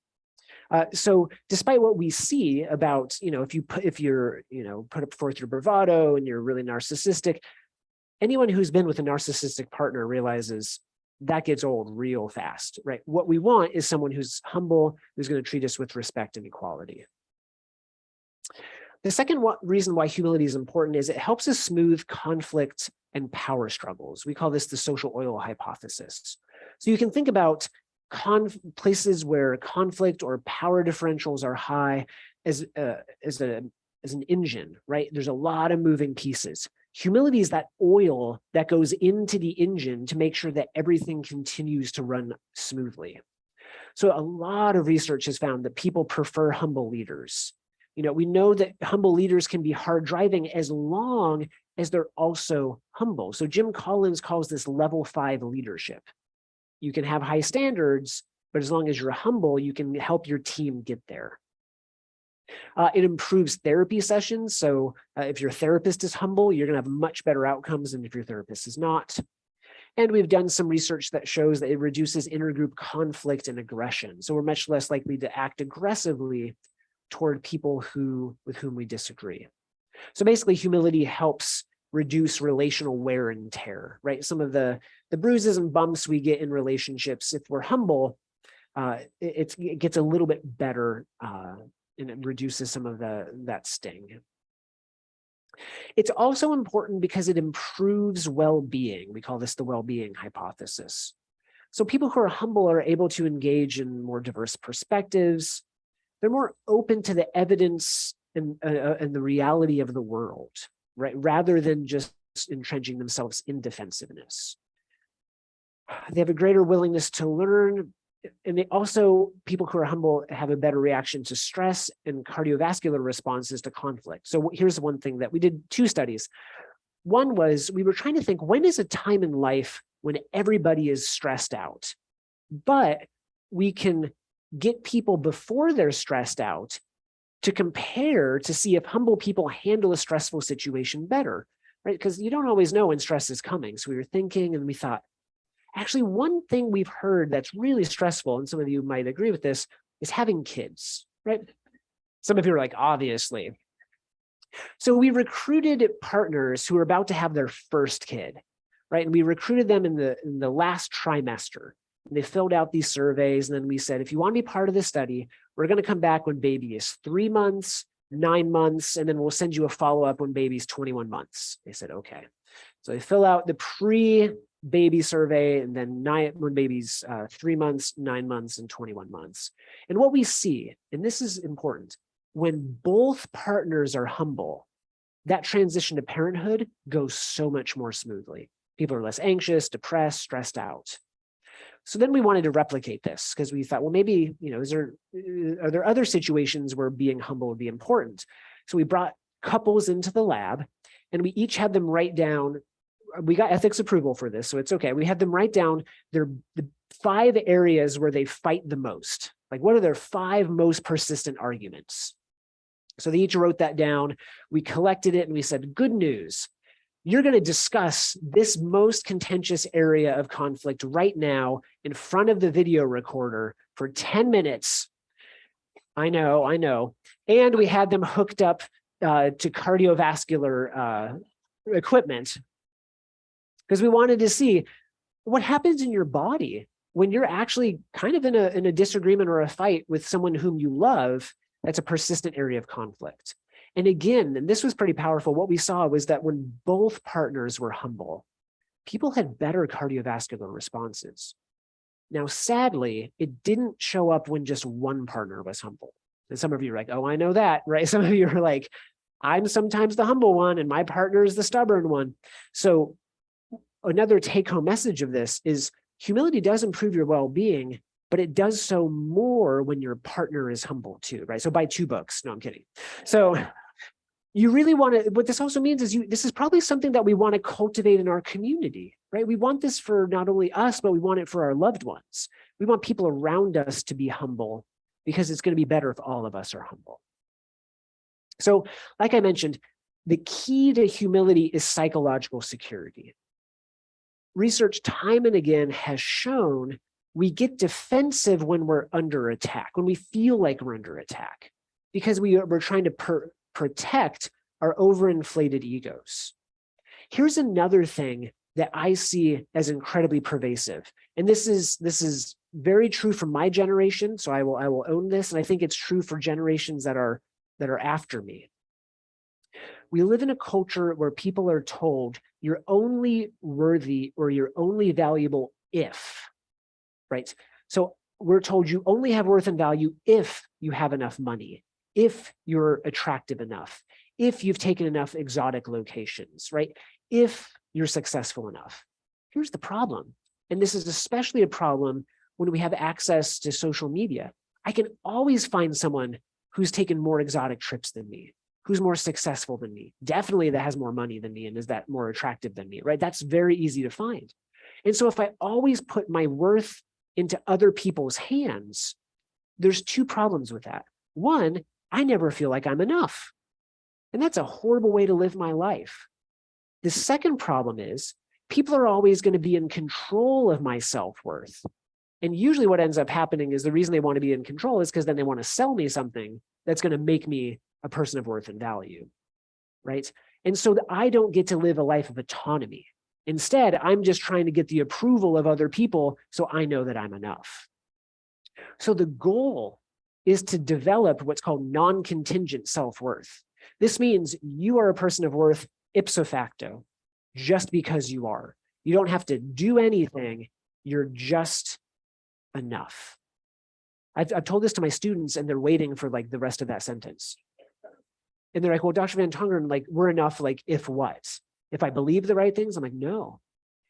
So despite what we see about, if you're put up forth your bravado and you're really narcissistic, anyone who's been with a narcissistic partner realizes that gets old real fast, right? What we want is someone who's humble, who's going to treat us with respect and equality. The second reason why humility is important is it helps us smooth conflict and power struggles. We call this the social oil hypothesis. So you can think about places where conflict or power differentials are high as an engine, right? There's a lot of moving pieces. Humility is that oil that goes into the engine to make sure that everything continues to run smoothly. So a lot of research has found that people prefer humble leaders. We know that humble leaders can be hard driving as long as they're also humble. So Jim Collins calls this level 5 leadership. You can have high standards, but as long as you're humble, you can help your team get there. It improves therapy sessions. So if your therapist is humble, you're going to have much better outcomes than if your therapist is not. And we've done some research that shows that it reduces intergroup conflict and aggression. So we're much less likely to act aggressively toward people with whom we disagree. So basically, humility helps reduce relational wear and tear, right? Some of the bruises and bumps we get in relationships, if we're humble, it gets a little bit better and it reduces some of that sting. It's also important because it improves well-being. We call this the well-being hypothesis. So people who are humble are able to engage in more diverse perspectives. They're more open to the evidence and the reality of the world, right? Rather than just entrenching themselves in defensiveness. They have a greater willingness to learn. And they also, people who are humble have a better reaction to stress and cardiovascular responses to conflict. So here's one thing that we did 2 studies. One was we were trying to think, when is a time in life when everybody is stressed out? But we can get people before they're stressed out to compare to see if humble people handle a stressful situation better, right? Because you don't always know when stress is coming. So we were thinking and we thought, actually, one thing we've heard that's really stressful, and some of you might agree with this, is having kids, right? Some of you are like, obviously. So we recruited partners who were about to have their first kid, right? And we recruited them in the last trimester. And they filled out these surveys, and then we said, if you want to be part of this study, we're going to come back when baby is 3 months, 9 months, and then we'll send you a follow-up when baby's 21 months. They said, okay. So they fill out the pre-baby survey, and then when baby's 3 months, 9 months, and 21 months. And what we see, and this is important, when both partners are humble, that transition to parenthood goes so much more smoothly. People are less anxious, depressed, stressed out. So then we wanted to replicate this because we thought, well, maybe, are there other situations where being humble would be important? So we brought couples into the lab and we each had them write down, we got ethics approval for this, so it's okay. We had them write down the 5 areas where they fight the most. Like, what are their 5 most persistent arguments? So they each wrote that down. We collected it and we said, good news. you're going to discuss this most contentious area of conflict right now in front of the video recorder for 10 minutes. I know. And we had them hooked up to cardiovascular equipment because we wanted to see what happens in your body when you're actually kind of in a disagreement or a fight with someone whom you love. That's a persistent area of conflict. And again, and this was pretty powerful, what we saw was that when both partners were humble, people had better cardiovascular responses. Now, sadly, it didn't show up when just one partner was humble. And some of you are like, oh, I know that, right? Some of you are like, I'm sometimes the humble one and my partner is the stubborn one. So another take-home message of this is humility does improve your well-being, but it does so more when your partner is humble too, right? So buy 2 books. No, I'm kidding. So you really want to, what this also means is this is probably something that we want to cultivate in our community, right? We want this for not only us, but we want it for our loved ones. We want people around us to be humble because it's going to be better if all of us are humble. So like I mentioned, the key to humility is psychological security. Research time and again has shown we get defensive when we're under attack, when we feel like we're under attack, because we're trying to protect our overinflated egos. Here's another thing that I see as incredibly pervasive. And this is very true for my generation. So I will own this. And I think it's true for generations that are after me. We live in a culture where people are told you're only worthy or you're only valuable if, right? So we're told you only have worth and value if you have enough money, if you're attractive enough, if you've taken enough exotic locations, right? If you're successful enough. Here's the problem. And this is especially a problem when we have access to social media. I can always find someone who's taken more exotic trips than me, who's more successful than me, definitely that has more money than me and is that more attractive than me, right? That's very easy to find. And so if I always put my worth into other people's hands, there's 2 problems with that. One, I never feel like I'm enough. And that's a horrible way to live my life. The second problem is people are always going to be in control of my self-worth. And usually what ends up happening is the reason they want to be in control is because then they want to sell me something that's going to make me a person of worth and value, right? And so I don't get to live a life of autonomy. Instead, I'm just trying to get the approval of other people so I know that I'm enough. So the goal is to develop what's called non-contingent self-worth. This means you are a person of worth ipso facto, just because you are. You don't have to do anything. You're just enough. I've told this to my students and they're waiting for like the rest of that sentence. And they're like, well, Dr. Van Tongeren, like we're enough, like if what? If I believe the right things? I'm like, no,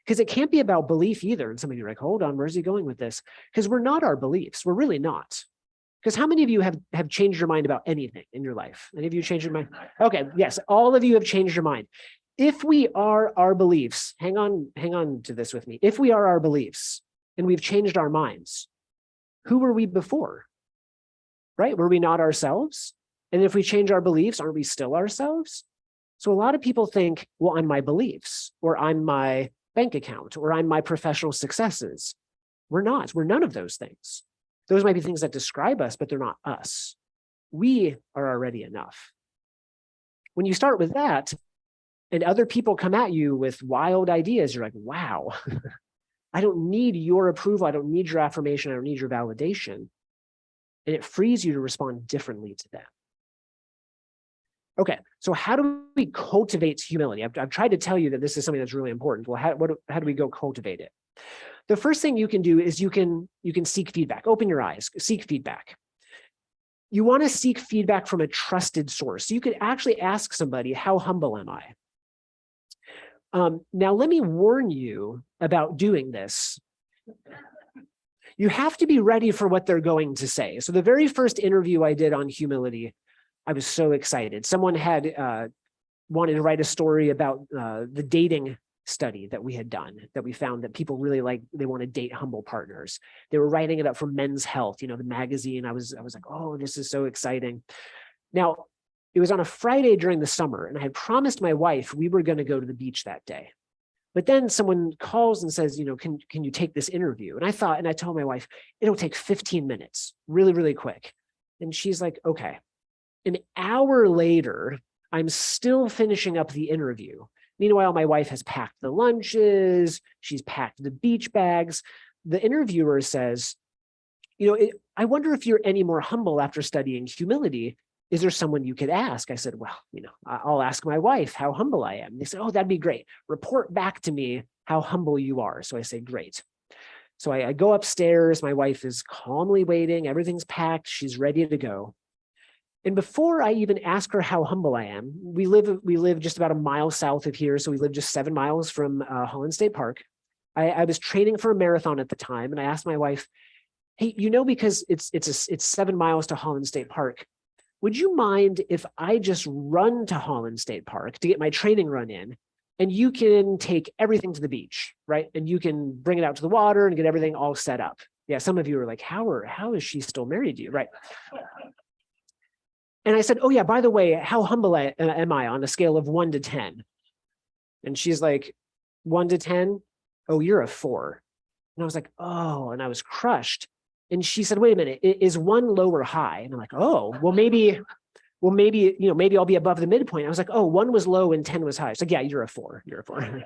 because it can't be about belief either. And some of you are like, hold on, where's he going with this? Because we're not our beliefs. We're really not. Because how many of you have changed your mind about anything in your life? Any of you changed your mind? Okay, yes, all of you have changed your mind. If we are our beliefs, hang on to this with me. If we are our beliefs and we've changed our minds, who were we before? Right? Were we not ourselves? And if we change our beliefs, aren't we still ourselves? So a lot of people think, well, I'm my beliefs, or I'm my bank account, or I'm my professional successes. We're not. We're none of those things. Those might be things that describe us, but they're not us. We are already enough. When you start with that, and other people come at you with wild ideas, you're like, wow, I don't need your approval. I don't need your affirmation. I don't need your validation. And it frees you to respond differently to them. Okay, so how do we cultivate humility? I've tried to tell you that this is something that's really important. Well, how do we go cultivate it? The first thing you can do is you can seek feedback. Open your eyes, seek feedback. You want to seek feedback from a trusted source. You could actually ask somebody, how humble am I? Now, let me warn you about doing this. You have to be ready for what they're going to say. So the very first interview I did on humility, I was so excited. Someone had wanted to write a story about the dating study that we had done, that we found that people really like, they want to date humble partners. They were writing it up for Men's Health, the magazine. I was like, oh, this is so exciting. Now, It was on a Friday during the summer, and I had promised my wife we were going to go to the beach that day. But then someone calls and says, can you take this interview? And I told my wife, it'll take 15 minutes, really, really quick. And she's like, okay. An hour later, I'm still finishing up the interview. Meanwhile, my wife has packed the lunches. She's packed the beach bags. The interviewer says, I wonder if you're any more humble after studying humility. Is there someone you could ask? I said, well, I'll ask my wife how humble I am. They said, oh, that'd be great. Report back to me how humble you are. So I say, great. So I go upstairs. My wife is calmly waiting. Everything's packed. She's ready to go. And before I even ask her how humble I am, we live just about a mile south of here. So we live just 7 miles from Holland State Park. I was training for a marathon at the time. And I asked my wife, hey, because it's 7 miles to Holland State Park, would you mind if I just run to Holland State Park to get my training run in, and you can take everything to the beach, right? And you can bring it out to the water and get everything all set up. Yeah, some of you are like, how is she still married to you, right? And I said, oh yeah, by the way, how humble am I on a scale of 1 to 10? And she's like, 1 to 10? Oh, you're a 4. And I was like, oh, and I was crushed. And she said, wait a minute, is 1 low or high? And I'm like, oh, well, maybe, maybe I'll be above the midpoint. I was like, oh, 1 was low and 10 was high. So yeah, you're a 4. You're a 4.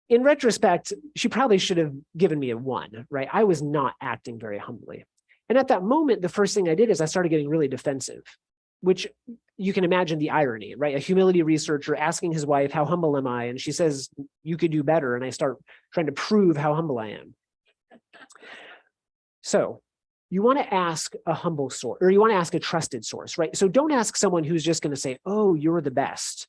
In retrospect, she probably should have given me a 1, right? I was not acting very humbly. And at that moment, the first thing I did is I started getting really defensive, which you can imagine the irony, right? A humility researcher asking his wife, how humble am I? And she says, you could do better. And I start trying to prove how humble I am. So you want to ask a humble source, or you want to ask a trusted source, right? So don't ask someone who's just going to say, oh, you're the best.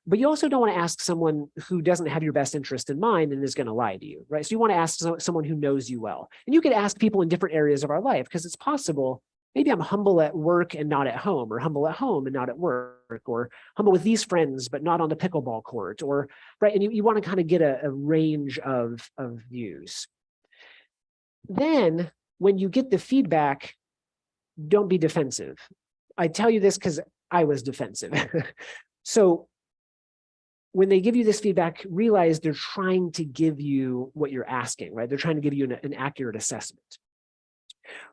But you also don't want to ask someone who doesn't have your best interest in mind and is going to lie to you, right? So you want to ask someone who knows you well. And you could ask people in different areas of our life, because it's possible, maybe I'm humble at work and not at home, or humble at home and not at work, or humble with these friends, but not on the pickleball court, or, right? And you want to kind of get a range of views. Then when you get the feedback, don't be defensive. I tell you this because I was defensive. So when they give you this feedback, realize they're trying to give you what you're asking, right? They're trying to give you an accurate assessment.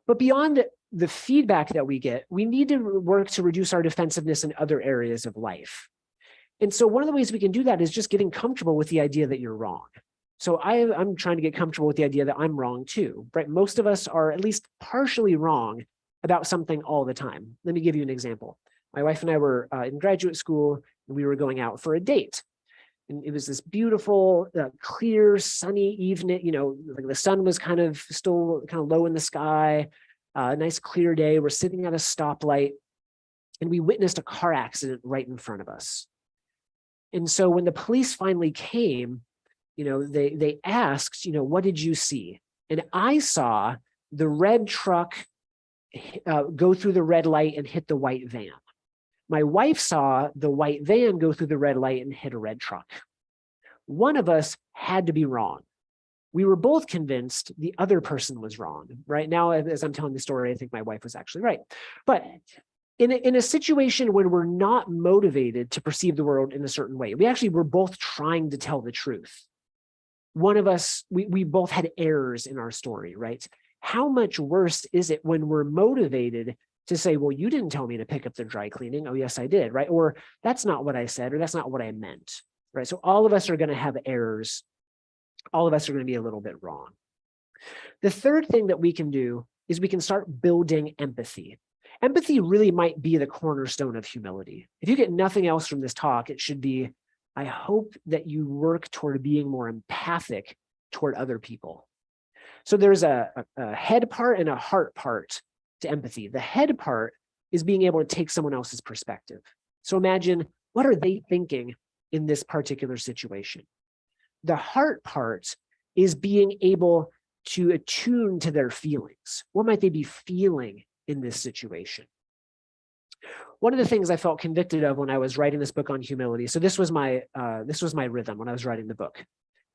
But beyond the feedback that we get, we need to work to reduce our defensiveness in other areas of life. And so one of the ways we can do that is just getting comfortable with the idea that you're wrong. So I'm trying to get comfortable with the idea that I'm wrong too, right? Most of us are at least partially wrong about something all the time. Let me give you an example. My wife and I were in graduate school, and we were going out for a date. And it was this beautiful, clear, sunny evening, like the sun was kind of still kind of low in the sky, a nice clear day. We're sitting at a stoplight, and we witnessed a car accident right in front of us. And so when the police finally came, they asked, what did you see? And I saw the red truck go through the red light and hit the white van. My wife saw the white van go through the red light and hit a red truck. One of us had to be wrong. We were both convinced the other person was wrong. Right now, as I'm telling the story, I think my wife was actually right. But in a situation when we're not motivated to perceive the world in a certain way, we're both trying to tell the truth. One of us, we both had errors in our story, right? How much worse is it when we're motivated to say, well, you didn't tell me to pick up the dry cleaning. Oh, yes, I did, right? Or that's not what I said, or that's not what I meant, right? So all of us are going to have errors. All of us are going to be a little bit wrong. The third thing that we can do is we can start building empathy. Empathy really might be the cornerstone of humility. If you get nothing else from this talk, it should be, I hope that you work toward being more empathic toward other people. So there's a head part and a heart part to empathy. The head part is being able to take someone else's perspective. So imagine, what are they thinking in this particular situation? The heart part is being able to attune to their feelings. What might they be feeling in this situation? One of the things I felt convicted of when I was writing this book on humility, so this was my rhythm when I was writing the book.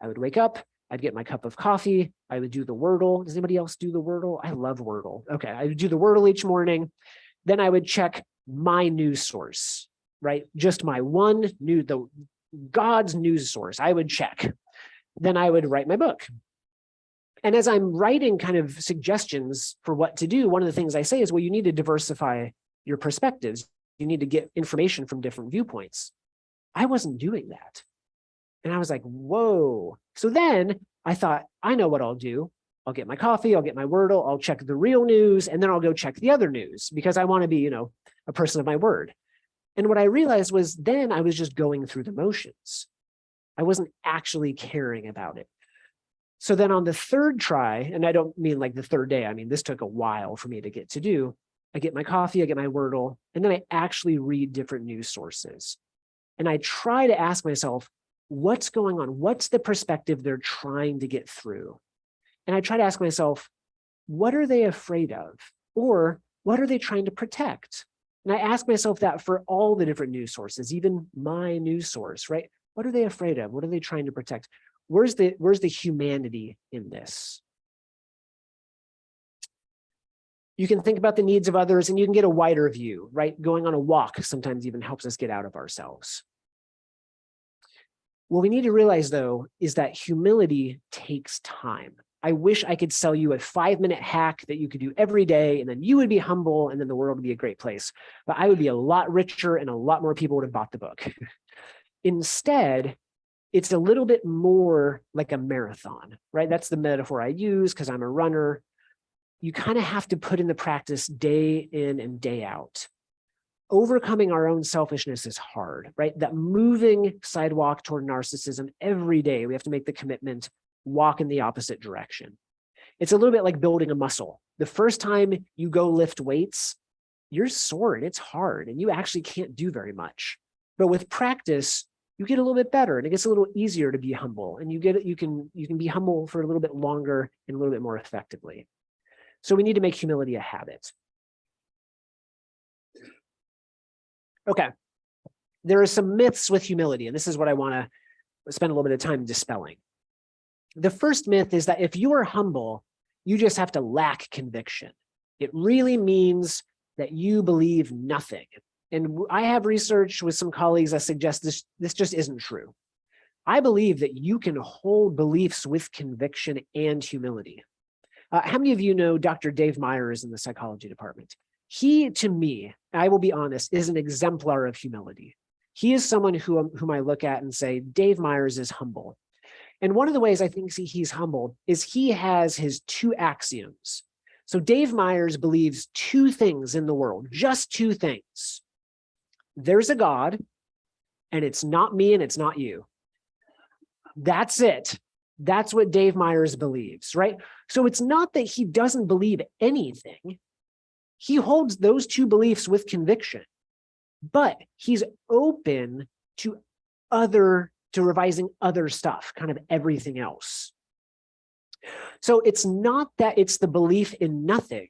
I would wake up, I'd get my cup of coffee, I would do the Wordle. Does anybody else do the Wordle? I love Wordle. Okay, I would do the Wordle each morning. Then I would check my news source, right? Just my one God's news source, I would check. Then I would write my book. And as I'm writing kind of suggestions for what to do, one of the things I say is, well, you need to diversify your perspectives. You need to get information from different viewpoints. I wasn't doing that. And I was like, whoa. So then I thought, I know what I'll do. I'll get my coffee, I'll get my Wordle, I'll check the real news, and then I'll go check the other news because I want to be, a person of my word. And what I realized was then I was just going through the motions. I wasn't actually caring about it. So then on the third try, and I don't mean like the third day, I mean, this took a while for me to get to do. I get my coffee, I get my Wordle, and then I actually read different news sources. And I try to ask myself, what's going on? What's the perspective they're trying to get through? And I try to ask myself, what are they afraid of? Or what are they trying to protect? And I ask myself that for all the different news sources, even my news source, right? What are they afraid of? What are they trying to protect? Where's the humanity in this? You can think about the needs of others and you can get a wider view, right? Going on a walk sometimes even helps us get out of ourselves. What we need to realize, though, is that humility takes time. I wish I could sell you a 5-minute hack that you could do every day, and then you would be humble, and then the world would be a great place. But I would be a lot richer, and a lot more people would have bought the book. Instead, it's a little bit more like a marathon, right? That's the metaphor I use because I'm a runner. You kind of have to put in the practice day in and day out. Overcoming our own selfishness is hard, right? That moving sidewalk toward narcissism every day, we have to make the commitment, walk in the opposite direction. It's a little bit like building a muscle. The first time you go lift weights, you're sore and it's hard and you actually can't do very much. But with practice, you get a little bit better and it gets a little easier to be humble, and you can be humble for a little bit longer and a little bit more effectively. So we need to make humility a habit. Okay, there are some myths with humility, and this is what I want to spend a little bit of time dispelling. The first myth is that if you are humble, you just have to lack conviction. It really means that you believe nothing. And I have research with some colleagues that suggest this just isn't true. I believe that you can hold beliefs with conviction and humility. How many of you know Dr. Dave Myers in the psychology department? He, to me, I will be honest, is an exemplar of humility. He is someone whom I look at and say, Dave Myers is humble. And one of the ways I think he's humble is he has his 2 axioms. So Dave Myers believes 2 things in the world, just 2 things. There's a God, and it's not me and it's not you. That's it. That's what Dave Myers believes, right? So it's not that he doesn't believe anything. He holds those 2 beliefs with conviction, but he's open to revising other stuff, kind of everything else. So it's not that it's the belief in nothing.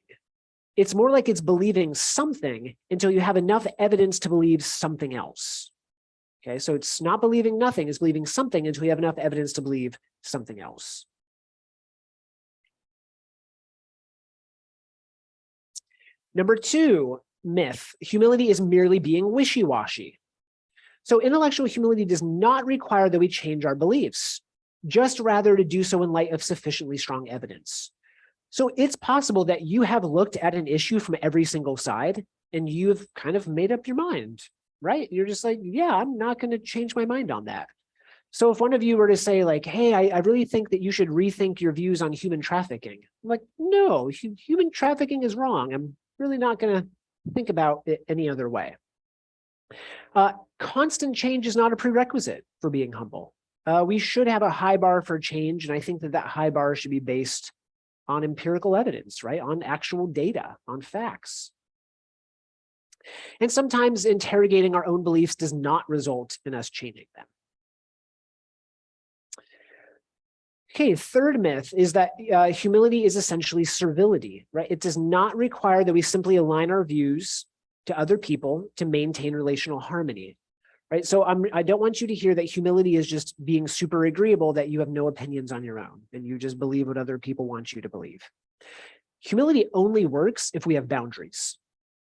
It's more like it's believing something until you have enough evidence to believe something else. Okay, so it's not believing nothing, it's believing something until you have enough evidence to believe something else. Number 2 myth, humility is merely being wishy-washy. So intellectual humility does not require that we change our beliefs, just rather to do so in light of sufficiently strong evidence. So it's possible that you have looked at an issue from every single side and you've kind of made up your mind, right? You're just like, yeah, I'm not going to change my mind on that. So if one of you were to say like, hey, I really think that you should rethink your views on human trafficking. I'm like, no, human trafficking is wrong. I'm really not going to think about it any other way. Constant change is not a prerequisite for being humble. We should have a high bar for change. And I think that high bar should be based on empirical evidence, right? On actual data, on facts. And sometimes interrogating our own beliefs does not result in us changing them. Okay, third myth is that humility is essentially servility, right? It does not require that we simply align our views to other people to maintain relational harmony, right? So I don't want you to hear that humility is just being super agreeable, that you have no opinions on your own and you just believe what other people want you to believe. Humility only works if we have boundaries.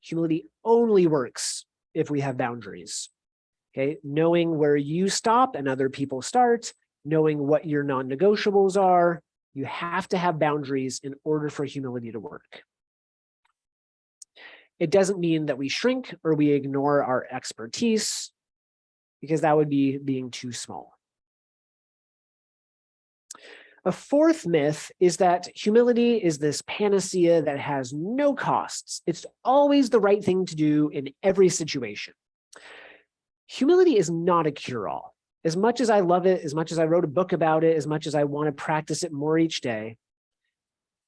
Humility only works if we have boundaries. Okay, knowing where you stop and other people start, knowing what your non-negotiables are. You have to have boundaries in order for humility to work. It doesn't mean that we shrink or we ignore our expertise, because that would be being too small. A fourth myth is that humility is this panacea that has no costs. It's always the right thing to do in every situation. Humility is not a cure-all. As much as I love it, as much as I wrote a book about it, as much as I want to practice it more each day,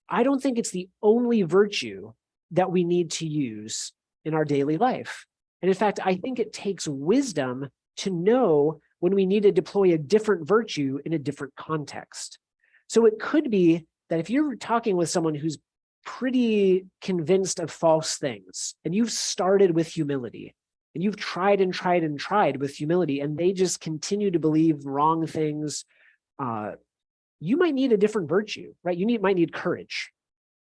I don't think it's the only virtue that we need to use in our daily life. And in fact, I think it takes wisdom to know when we need to deploy a different virtue in a different context. So it could be that if you're talking with someone who's pretty convinced of false things, and you've started with humility, and you've tried and tried and tried with humility, and they just continue to believe wrong things, you might need a different virtue, right? Might need courage.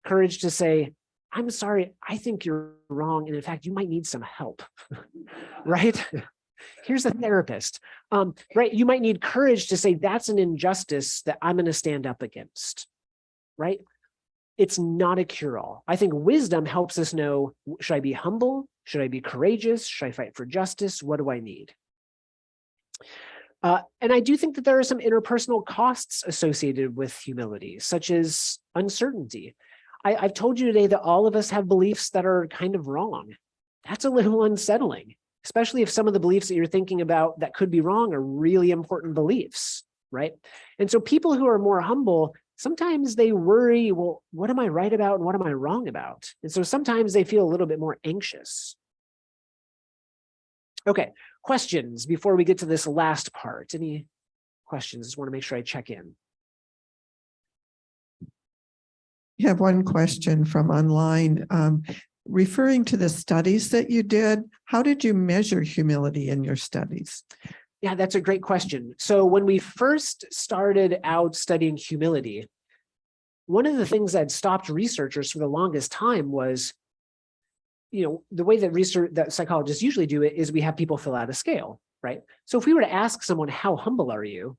Courage to say, I'm sorry, I think you're wrong. And in fact, you might need some help, right? Here's a therapist, right? You might need courage to say, that's an injustice that I'm going to stand up against, right? It's not a cure-all. I think wisdom helps us know, should I be humble? Should I be courageous? Should I fight for justice? What do I need? And I do think that there are some interpersonal costs associated with humility, such as uncertainty. I've told you today that all of us have beliefs that are kind of wrong. That's a little unsettling, especially if some of the beliefs that you're thinking about that could be wrong are really important beliefs, right? And so people who are more humble, sometimes they worry, well, what am I right about and what am I wrong about? And so sometimes they feel a little bit more anxious. Okay, questions before we get to this last part. Any questions? Just want to make sure I check in. You have one question from online. Referring to the studies that you did, how did you measure humility in your studies? Yeah, that's a great question. So when we first started out studying humility, one of the things that stopped researchers for the longest time was, the way that psychologists usually do it is we have people fill out a scale, right? So if we were to ask someone, how humble are you?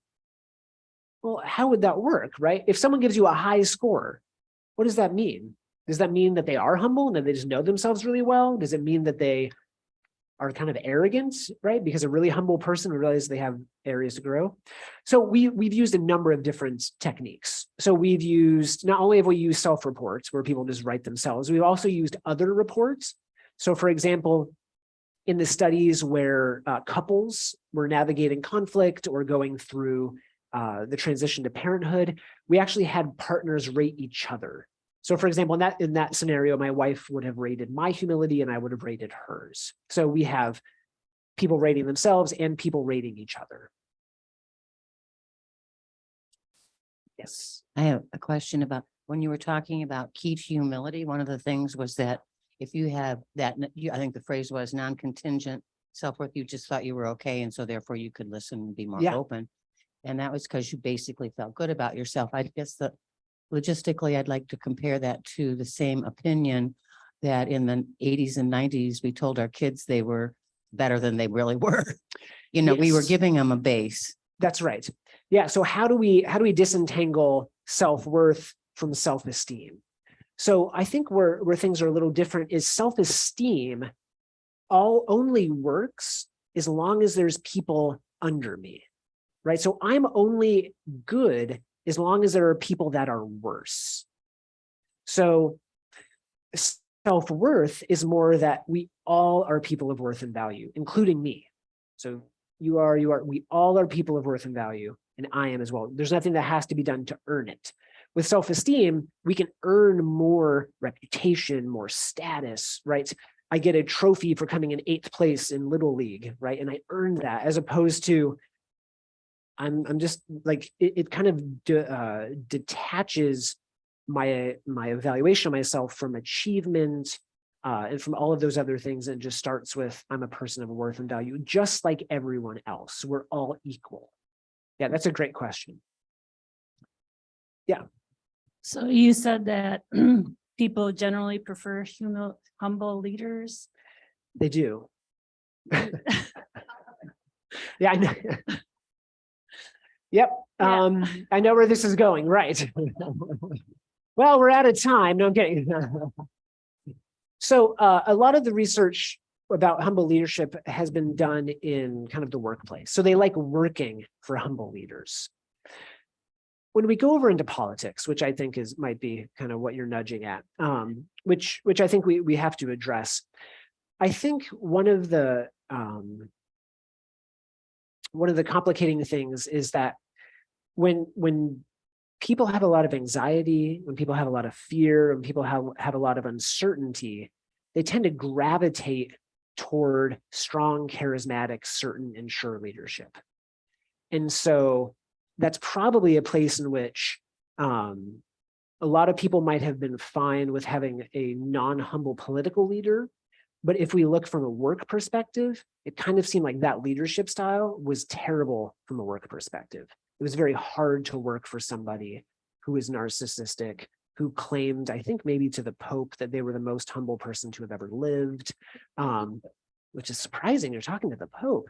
Well, how would that work, right? If someone gives you a high score, what does that mean? Does that mean that they are humble and that they just know themselves really well? Does it mean that they are kind of arrogant, right? Because a really humble person realizes they have areas to grow. So we've used a number of different techniques. So not only have we used self-reports where people just write themselves, we've also used other reports. So for example, in the studies where couples were navigating conflict or going through the transition to parenthood, we actually had partners rate each other. So for example, in that scenario, my wife would have rated my humility and I would have rated hers. So we have people rating themselves and people rating each other. Yes. I have a question about when you were talking about key to humility. One of the things was that if you have that, I think the phrase was non-contingent self-worth, you just thought you were okay. And so therefore you could listen and be more open. And that was because you basically felt good about yourself. I guess that logistically, I'd like to compare that to the same opinion that in the 80s and 90s, we told our kids they were better than they really were. We were giving them a base. That's right. Yeah. So how do we disentangle self-worth from self-esteem? So I think where things are a little different is self-esteem only works as long as there's people under me, right? So I'm only good as long as there are people that are worse. So self-worth is more that we all are people of worth and value, including me. So you are, we all are people of worth and value, and I am as well. There's nothing that has to be done to earn it. With self-esteem, we can earn more reputation, more status, right? I get a trophy for coming in 8th place in Little League, right? And I earned that, as opposed to I'm just like, it kind of detaches my evaluation of myself from achievement and from all of those other things, and just starts with, I'm a person of worth and value, just like everyone else. We're all equal. Yeah, that's a great question. Yeah. So you said that people generally prefer humble leaders. They do. Yeah, I know. Yep. Yeah. I know where this is going, right? Well, we're out of time. No, I'm kidding. So a lot of the research about humble leadership has been done in kind of the workplace. So they like working for humble leaders. When we go over into politics, which I think might be kind of what you're nudging at, which I think we have to address. I think one of the complicating things is that when people have a lot of anxiety, when people have a lot of fear, when people have a lot of uncertainty, they tend to gravitate toward strong, charismatic, certain, and sure leadership. And so that's probably a place in which a lot of people might have been fine with having a non-humble political leader. But if we look from a work perspective, it kind of seemed like that leadership style was terrible from a work perspective. It was very hard to work for somebody who is narcissistic, who claimed, I think maybe to the Pope, that they were the most humble person to have ever lived, which is surprising. You're talking to the Pope.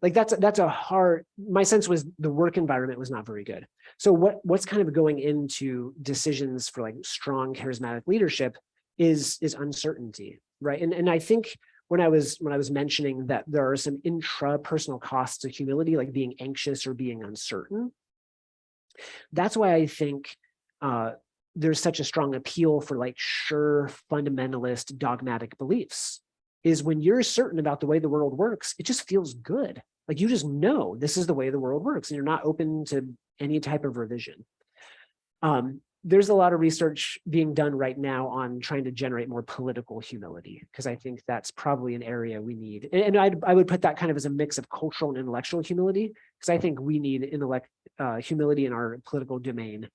Like that's a hard, my sense was the work environment was not very good. So what's kind of going into decisions for like strong charismatic leadership is uncertainty, right? And I think when I was mentioning that there are some intrapersonal costs of humility, like being anxious or being uncertain, that's why I think there's such a strong appeal for like sure fundamentalist dogmatic beliefs. Is when you're certain about the way the world works, it just feels good. Like you just know this is the way the world works and you're not open to any type of revision. There's a lot of research being done right now on trying to generate more political humility, because I think that's probably an area we need. And I would put that kind of as a mix of cultural and intellectual humility, because I think we need humility in our political domain.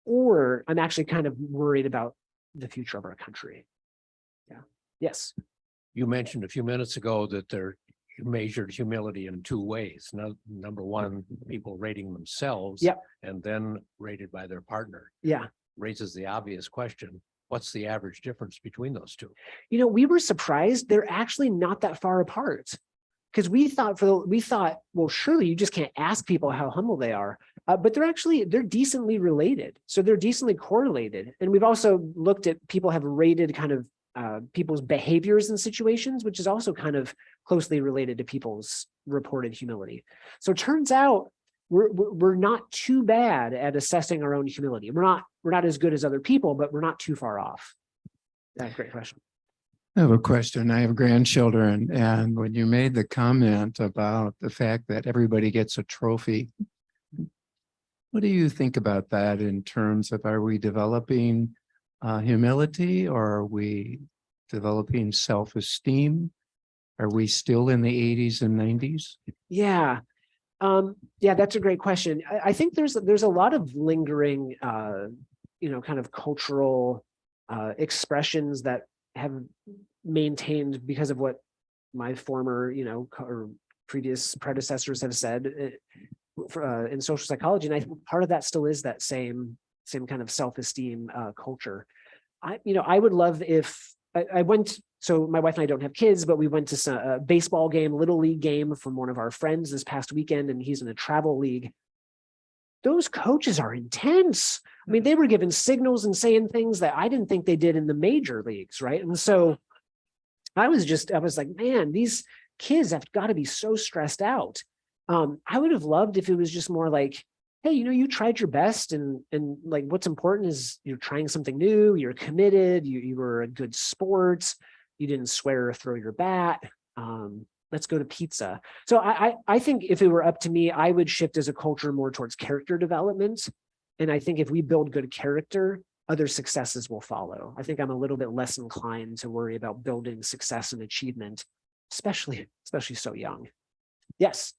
Or I'm actually kind of worried about the future of our country. Yeah. Yes. You mentioned a few minutes ago that you measured humility in two ways. Number one, people rating themselves. Yep. And then rated by their partner. Yeah. Raises the obvious question. What's the average difference between those two? You know, we were surprised. They're actually not that far apart. Because we thought, well, surely you just can't ask people how humble they are. But they're decently related. So they're decently correlated. And we've also looked at people have rated kind of people's behaviors in situations, which is also kind of closely related to people's reported humility. So it turns out we're not too bad at assessing our own humility. We're not as good as other people, but we're not too far off. That's a great question. I have a question. I have grandchildren, and when you made the comment about the fact that everybody gets a trophy, what do you think about that in terms of, are we developing humility, or are we developing self-esteem? Are we still in the 80s and 90s? Yeah. Yeah, that's a great question. I think there's a lot of lingering, kind of cultural expressions that have maintained because of what my former, or previous predecessors have said in social psychology. And I think part of that still is that same kind of self-esteem culture. I would love if I went, so my wife and I don't have kids, but we went to a baseball game, little league game from one of our friends this past weekend, and he's in a travel league. Those coaches are intense. I mean, they were giving signals and saying things that I didn't think they did in the major leagues, right? And so I was like, man, these kids have got to be so stressed out. I would have loved if it was just more like, hey, you tried your best, and like what's important is you're trying something new, you're committed, you were a good sport, you didn't swear or throw your bat. Let's go to pizza. So I think if it were up to me, I would shift as a culture more towards character development. And I think if we build good character, other successes will follow. I think I'm a little bit less inclined to worry about building success and achievement, especially so young. Yes.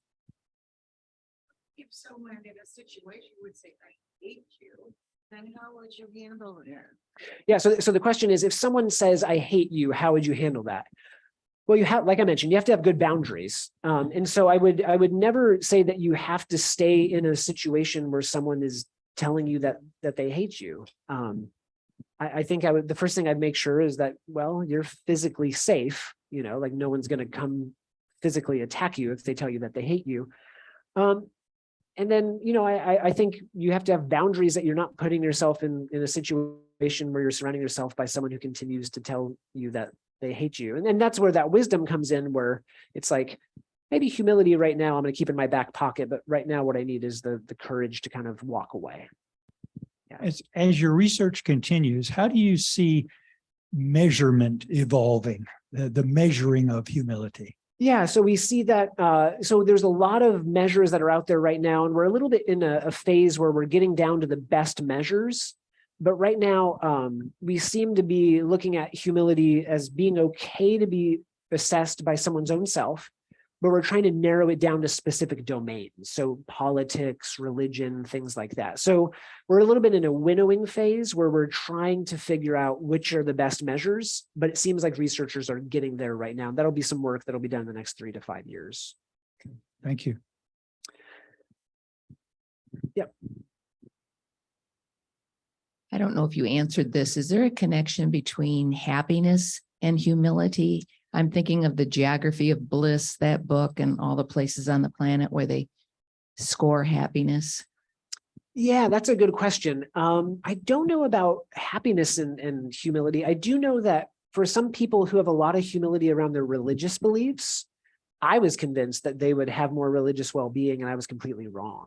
If someone in a situation would say, I hate you, then how would you handle it? Yeah, so the question is, if someone says, I hate you, how would you handle that? Well, you have, like I mentioned, you have to have good boundaries. And so I would never say that you have to stay in a situation where someone is telling you that they hate you. I think the first thing I'd make sure is that, well, you're physically safe, like no one's going to come physically attack you if they tell you that they hate you. And then, I think you have to have boundaries that you're not putting yourself in a situation where you're surrounding yourself by someone who continues to tell you that they hate you. And then that's where that wisdom comes in, where it's like, maybe humility right now, I'm going to keep in my back pocket, but right now what I need is the courage to kind of walk away. Yeah. As your research continues, how do you see measurement evolving, the measuring of humility? Yeah, so we see that, so there's a lot of measures that are out there right now, and we're a little bit in a phase where we're getting down to the best measures. But right now, we seem to be looking at humility as being okay to be assessed by someone's own self, but we're trying to narrow it down to specific domains. So politics, religion, things like that. So we're a little bit in a winnowing phase where we're trying to figure out which are the best measures, but it seems like researchers are getting there right now. That'll be some work that'll be done in the next 3 to 5 years. Thank you. Yep. I don't know if you answered this. Is there a connection between happiness and humility? I'm thinking of the Geography of Bliss, that book, and all the places on the planet where they score happiness. Yeah, that's a good question. I don't know about happiness and humility. I do know that for some people who have a lot of humility around their religious beliefs, I was convinced that they would have more religious well-being, and I was completely wrong.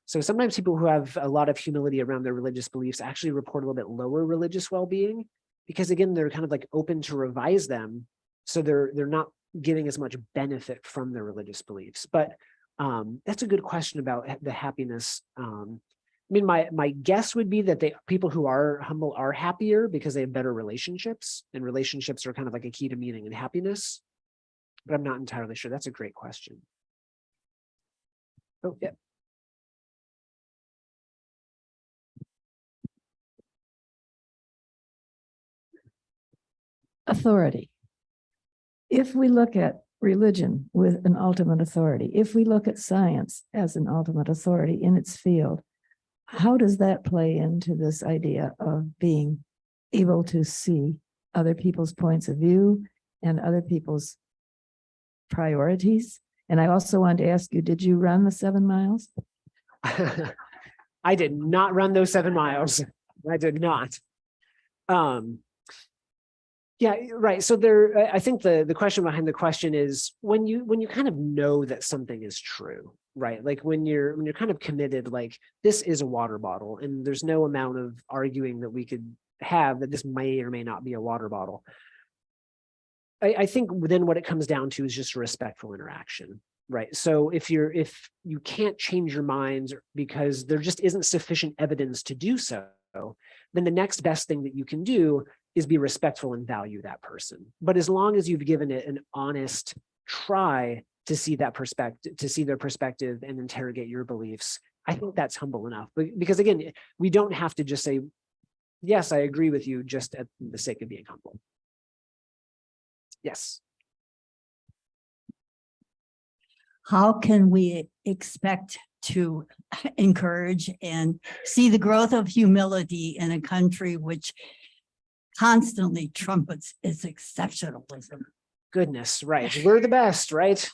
So sometimes people who have a lot of humility around their religious beliefs actually report a little bit lower religious well-being, because again, they're kind of like open to revise them. So they're not getting as much benefit from their religious beliefs. But that's a good question about the happiness. I mean, my guess would be that people who are humble are happier because they have better relationships, and relationships are kind of like a key to meaning and happiness. But I'm not entirely sure. That's a great question. Oh, yeah. Authority. If we look at religion with an ultimate authority, if we look at science as an ultimate authority in its field, how does that play into this idea of being able to see other people's points of view and other people's priorities? And I also wanted to ask you, did you run the 7 miles? I did not run those 7 miles. I did not. Yeah, right. So I think the question behind the question is when you kind of know that something is true, right? Like when you're kind of committed, like this is a water bottle, and there's no amount of arguing that we could have that this may or may not be a water bottle. I think then what it comes down to is just a respectful interaction, right? So if you can't change your minds because there just isn't sufficient evidence to do so, then the next best thing that you can do is be respectful and value that person. But as long as you've given it an honest try to see that perspective, to see their perspective and interrogate your beliefs, I think that's humble enough. Because again, we don't have to just say, yes, I agree with you, just at the sake of being humble. Yes. How can we expect to encourage and see the growth of humility in a country which constantly trumpets its exceptionalism? Goodness, right. We're the best, right?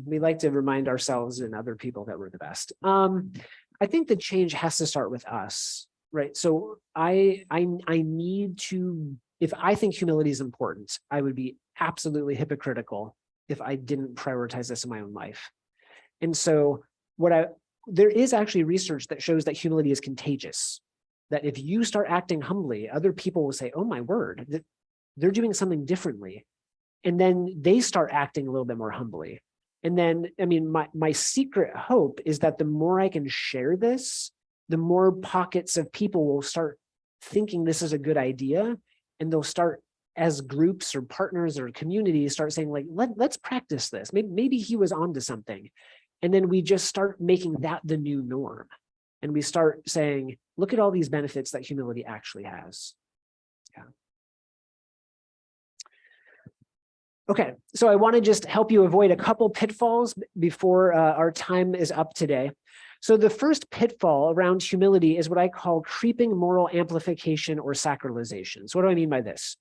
We like to remind ourselves and other people that we're the best. I think the change has to start with us, right? So I need to, if I think humility is important, I would be absolutely hypocritical if I didn't prioritize this in my own life. And so there is actually research that shows that humility is contagious, that if you start acting humbly, other people will say, oh my word, they're doing something differently. And then they start acting a little bit more humbly. And then, I mean, my secret hope is that the more I can share this, the more pockets of people will start thinking this is a good idea. And they'll start, as groups or partners or communities, start saying like, let's practice this. Maybe he was onto something. And then we just start making that the new norm. And we start saying, look at all these benefits that humility actually has. Yeah. Okay, so I want to just help you avoid a couple pitfalls before our time is up today. So the first pitfall around humility is what I call creeping moral amplification or sacralization. So what do I mean by this?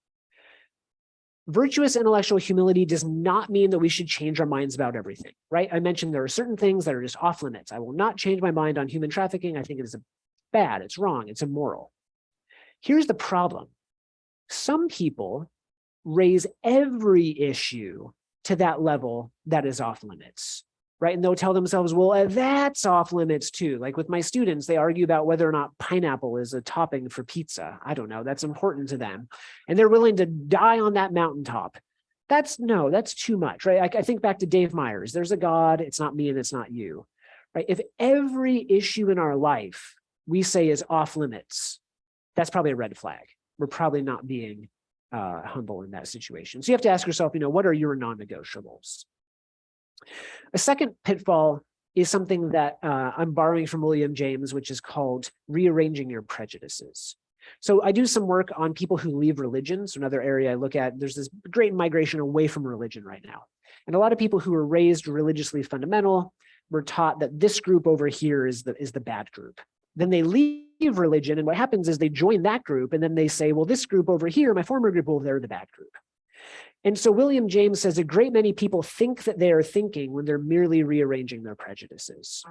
Virtuous intellectual humility does not mean that we should change our minds about everything, right? I mentioned there are certain things that are just off limits. I will not change my mind on human trafficking. I think it is bad, it's wrong, it's immoral. Here's the problem. Some people raise every issue to that level that is off limits, right? And they'll tell themselves, well, that's off limits too. Like with my students, they argue about whether or not pineapple is a topping for pizza. I don't know, that's important to them. And they're willing to die on that mountaintop. That's too much, right? I think back to Dave Myers, there's a God, it's not me and it's not you, right? If every issue in our life we say is off limits, that's probably a red flag. We're probably not being humble in that situation. So you have to ask yourself, what are your non-negotiables? A second pitfall is something that I'm borrowing from William James, which is called rearranging your prejudices. So I do some work on people who leave religion. So another area I look at, there's this great migration away from religion right now. And a lot of people who were raised religiously fundamental were taught that this group over here is the bad group. Then they leave religion, and what happens is they join that group, and then they say, well, this group over here, my former group over there, the bad group. And so William James says a great many people think that they are thinking when they're merely rearranging their prejudices.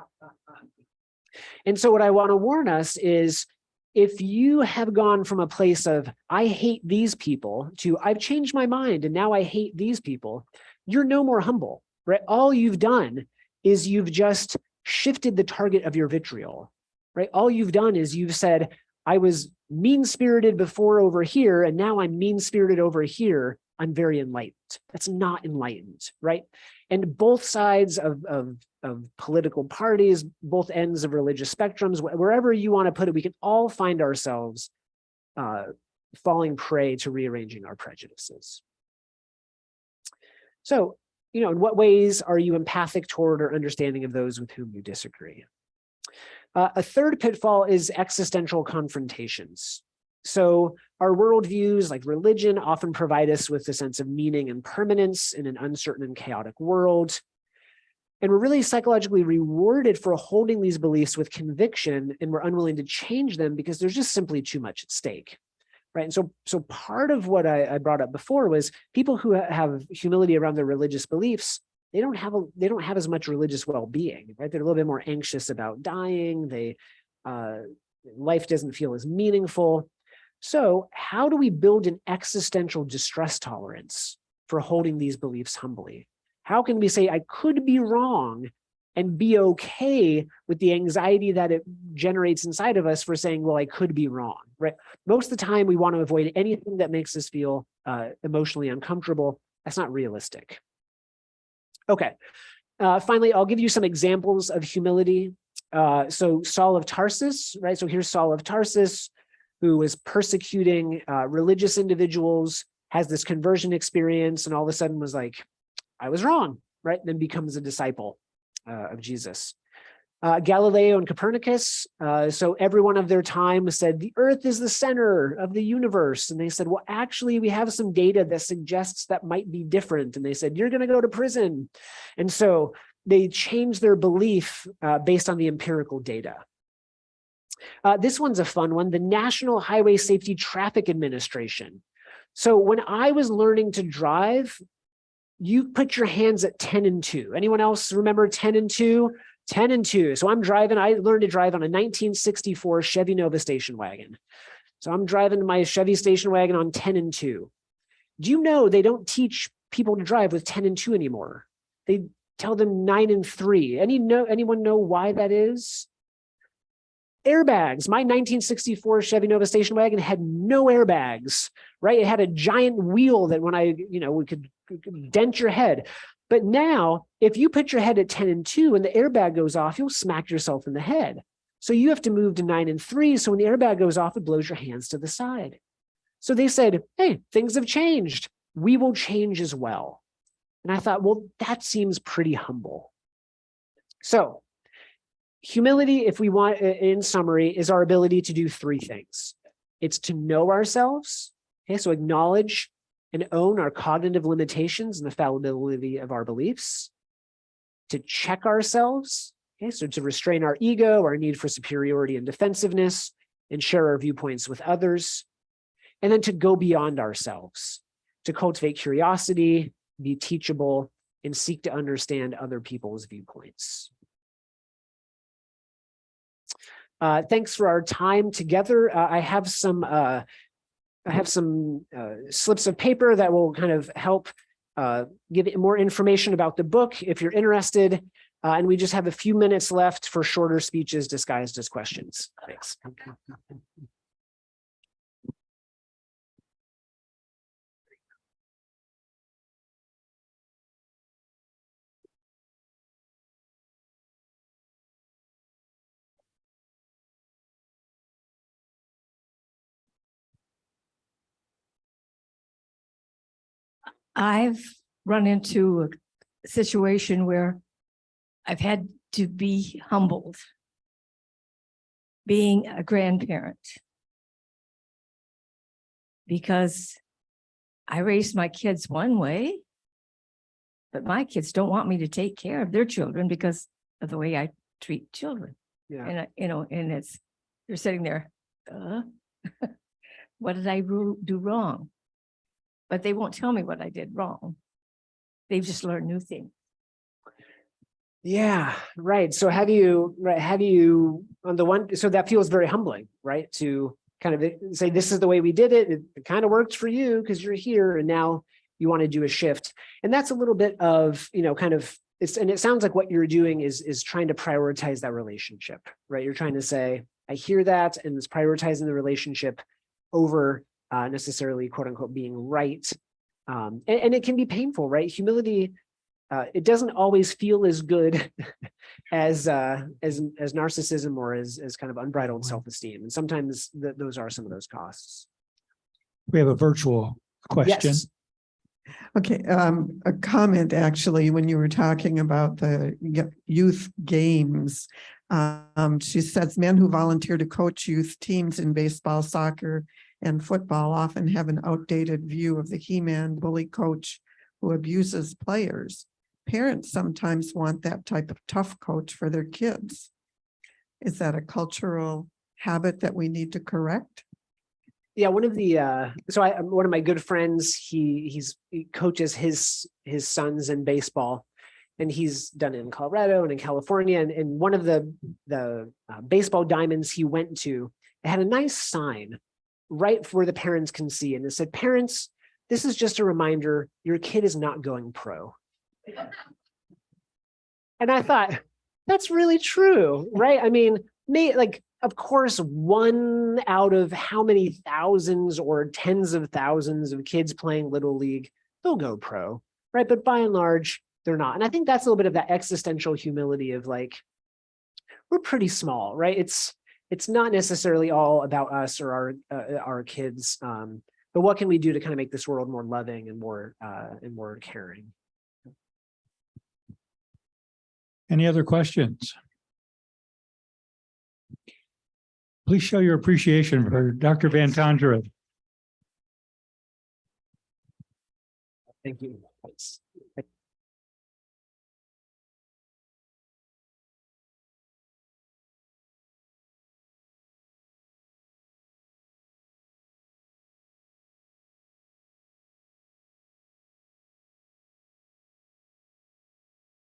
And so what I want to warn us is, if you have gone from a place of, I hate these people, to I've changed my mind and now I hate these people, you're no more humble, right? All you've done is you've just shifted the target of your vitriol, right? All you've done is you've said, I was mean-spirited before over here, and now I'm mean-spirited over here. I'm very enlightened. That's not enlightened, right? And both sides of political parties, both ends of religious spectrums, wherever you want to put it, we can all find ourselves falling prey to rearranging our prejudices. So, in what ways are you empathic toward or understanding of those with whom you disagree? A third pitfall is existential confrontations. So our worldviews, like religion, often provide us with a sense of meaning and permanence in an uncertain and chaotic world. And we're really psychologically rewarded for holding these beliefs with conviction, and we're unwilling to change them because there's just simply too much at stake, right? And so part of what I brought up before was people who have humility around their religious beliefs, they don't have as much religious well-being, right? They're a little bit more anxious about dying. Life doesn't feel as meaningful. So how do we build an existential distress tolerance for holding these beliefs humbly? How can we say, I could be wrong, and be okay with the anxiety that it generates inside of us for saying, well, I could be wrong, right? Most of the time, we want to avoid anything that makes us feel emotionally uncomfortable. That's not realistic. Okay. Finally, I'll give you some examples of humility. So Saul of Tarsus, right? So here's Saul of Tarsus, who was persecuting religious individuals, has this conversion experience, and all of a sudden was like, I was wrong, right? And then becomes a disciple of Jesus. Galileo and Copernicus, so everyone of their time said, the earth is the center of the universe. And they said, well, actually, we have some data that suggests that might be different. And they said, you're going to go to prison. And so they changed their belief based on the empirical data. This one's a fun one, the National Highway Safety Traffic Administration. So when I was learning to drive, you put your hands at 10 and 2. Anyone else remember 10 and 2? 10 and 2. So I learned to drive on a 1964 Chevy Nova station wagon. So I'm driving my Chevy station wagon on 10 and 2. Do you know they don't teach people to drive with 10 and 2 anymore? They tell them 9 and 3. Anyone know why that is? Airbags. My 1964 Chevy Nova station wagon had no airbags, right? It had a giant wheel that when we could dent your head. But now, if you put your head at 10 and 2 and the airbag goes off, you'll smack yourself in the head. So you have to move to 9 and 3. So when the airbag goes off, it blows your hands to the side. So they said, hey, things have changed. We will change as well. And I thought, well, that seems pretty humble. So humility, if we want, in summary, is our ability to do 3 things. It's to know ourselves, okay, so acknowledge and own our cognitive limitations and the fallibility of our beliefs, to check ourselves, Okay, so to restrain our ego, our need for superiority and defensiveness, and share our viewpoints with others. And then to go beyond ourselves, to cultivate curiosity, be teachable, and seek to understand other people's viewpoints. Thanks for our time together. I have some slips of paper that will kind of help give more information about the book if you're interested. And we just have a few minutes left for shorter speeches disguised as questions. Thanks. I've run into a situation where I've had to be humbled being a grandparent because I raised my kids one way, but my kids don't want me to take care of their children because of the way I treat children. Yeah. And and they're sitting there, what did I do wrong? But they won't tell me what I did wrong. They've just learned new things. Yeah, right. So have you on the one, so that feels very humbling, right? To kind of say, this is the way we did it. It kind of worked for you because you're here and now you want to do a shift. And that's a little bit of, kind of, and it sounds like what you're doing is trying to prioritize that relationship, right? You're trying to say, I hear that, and it's prioritizing the relationship over necessarily quote unquote being right. And it can be painful, right? Humility, it doesn't always feel as good as narcissism or as kind of unbridled self-esteem. And sometimes those are some of those costs. We have a virtual question. Yes. Okay, a comment actually, when you were talking about the youth games, she says men who volunteer to coach youth teams in baseball, soccer, and football often have an outdated view of the He-Man bully coach who abuses players. Parents sometimes want that type of tough coach for their kids. Is that a cultural habit that we need to correct? Yeah, one of my good friends, he coaches his sons in baseball, and he's done it in Colorado and in California. And one of the baseball diamonds he went to, it had a nice sign right where the parents can see, and it said, "Parents, this is just a reminder, your kid is not going pro." And I thought, that's really true, right? I mean, of course, 1 out of how many thousands or tens of thousands of kids playing Little League, they'll go pro, right? But by and large, they're not. And I think that's a little bit of that existential humility of like, we're pretty small, right? It's not necessarily all about us or our kids, but what can we do to kind of make this world more loving and more caring? Any other questions? Please show your appreciation for Dr. Van Tongeren. Thank you.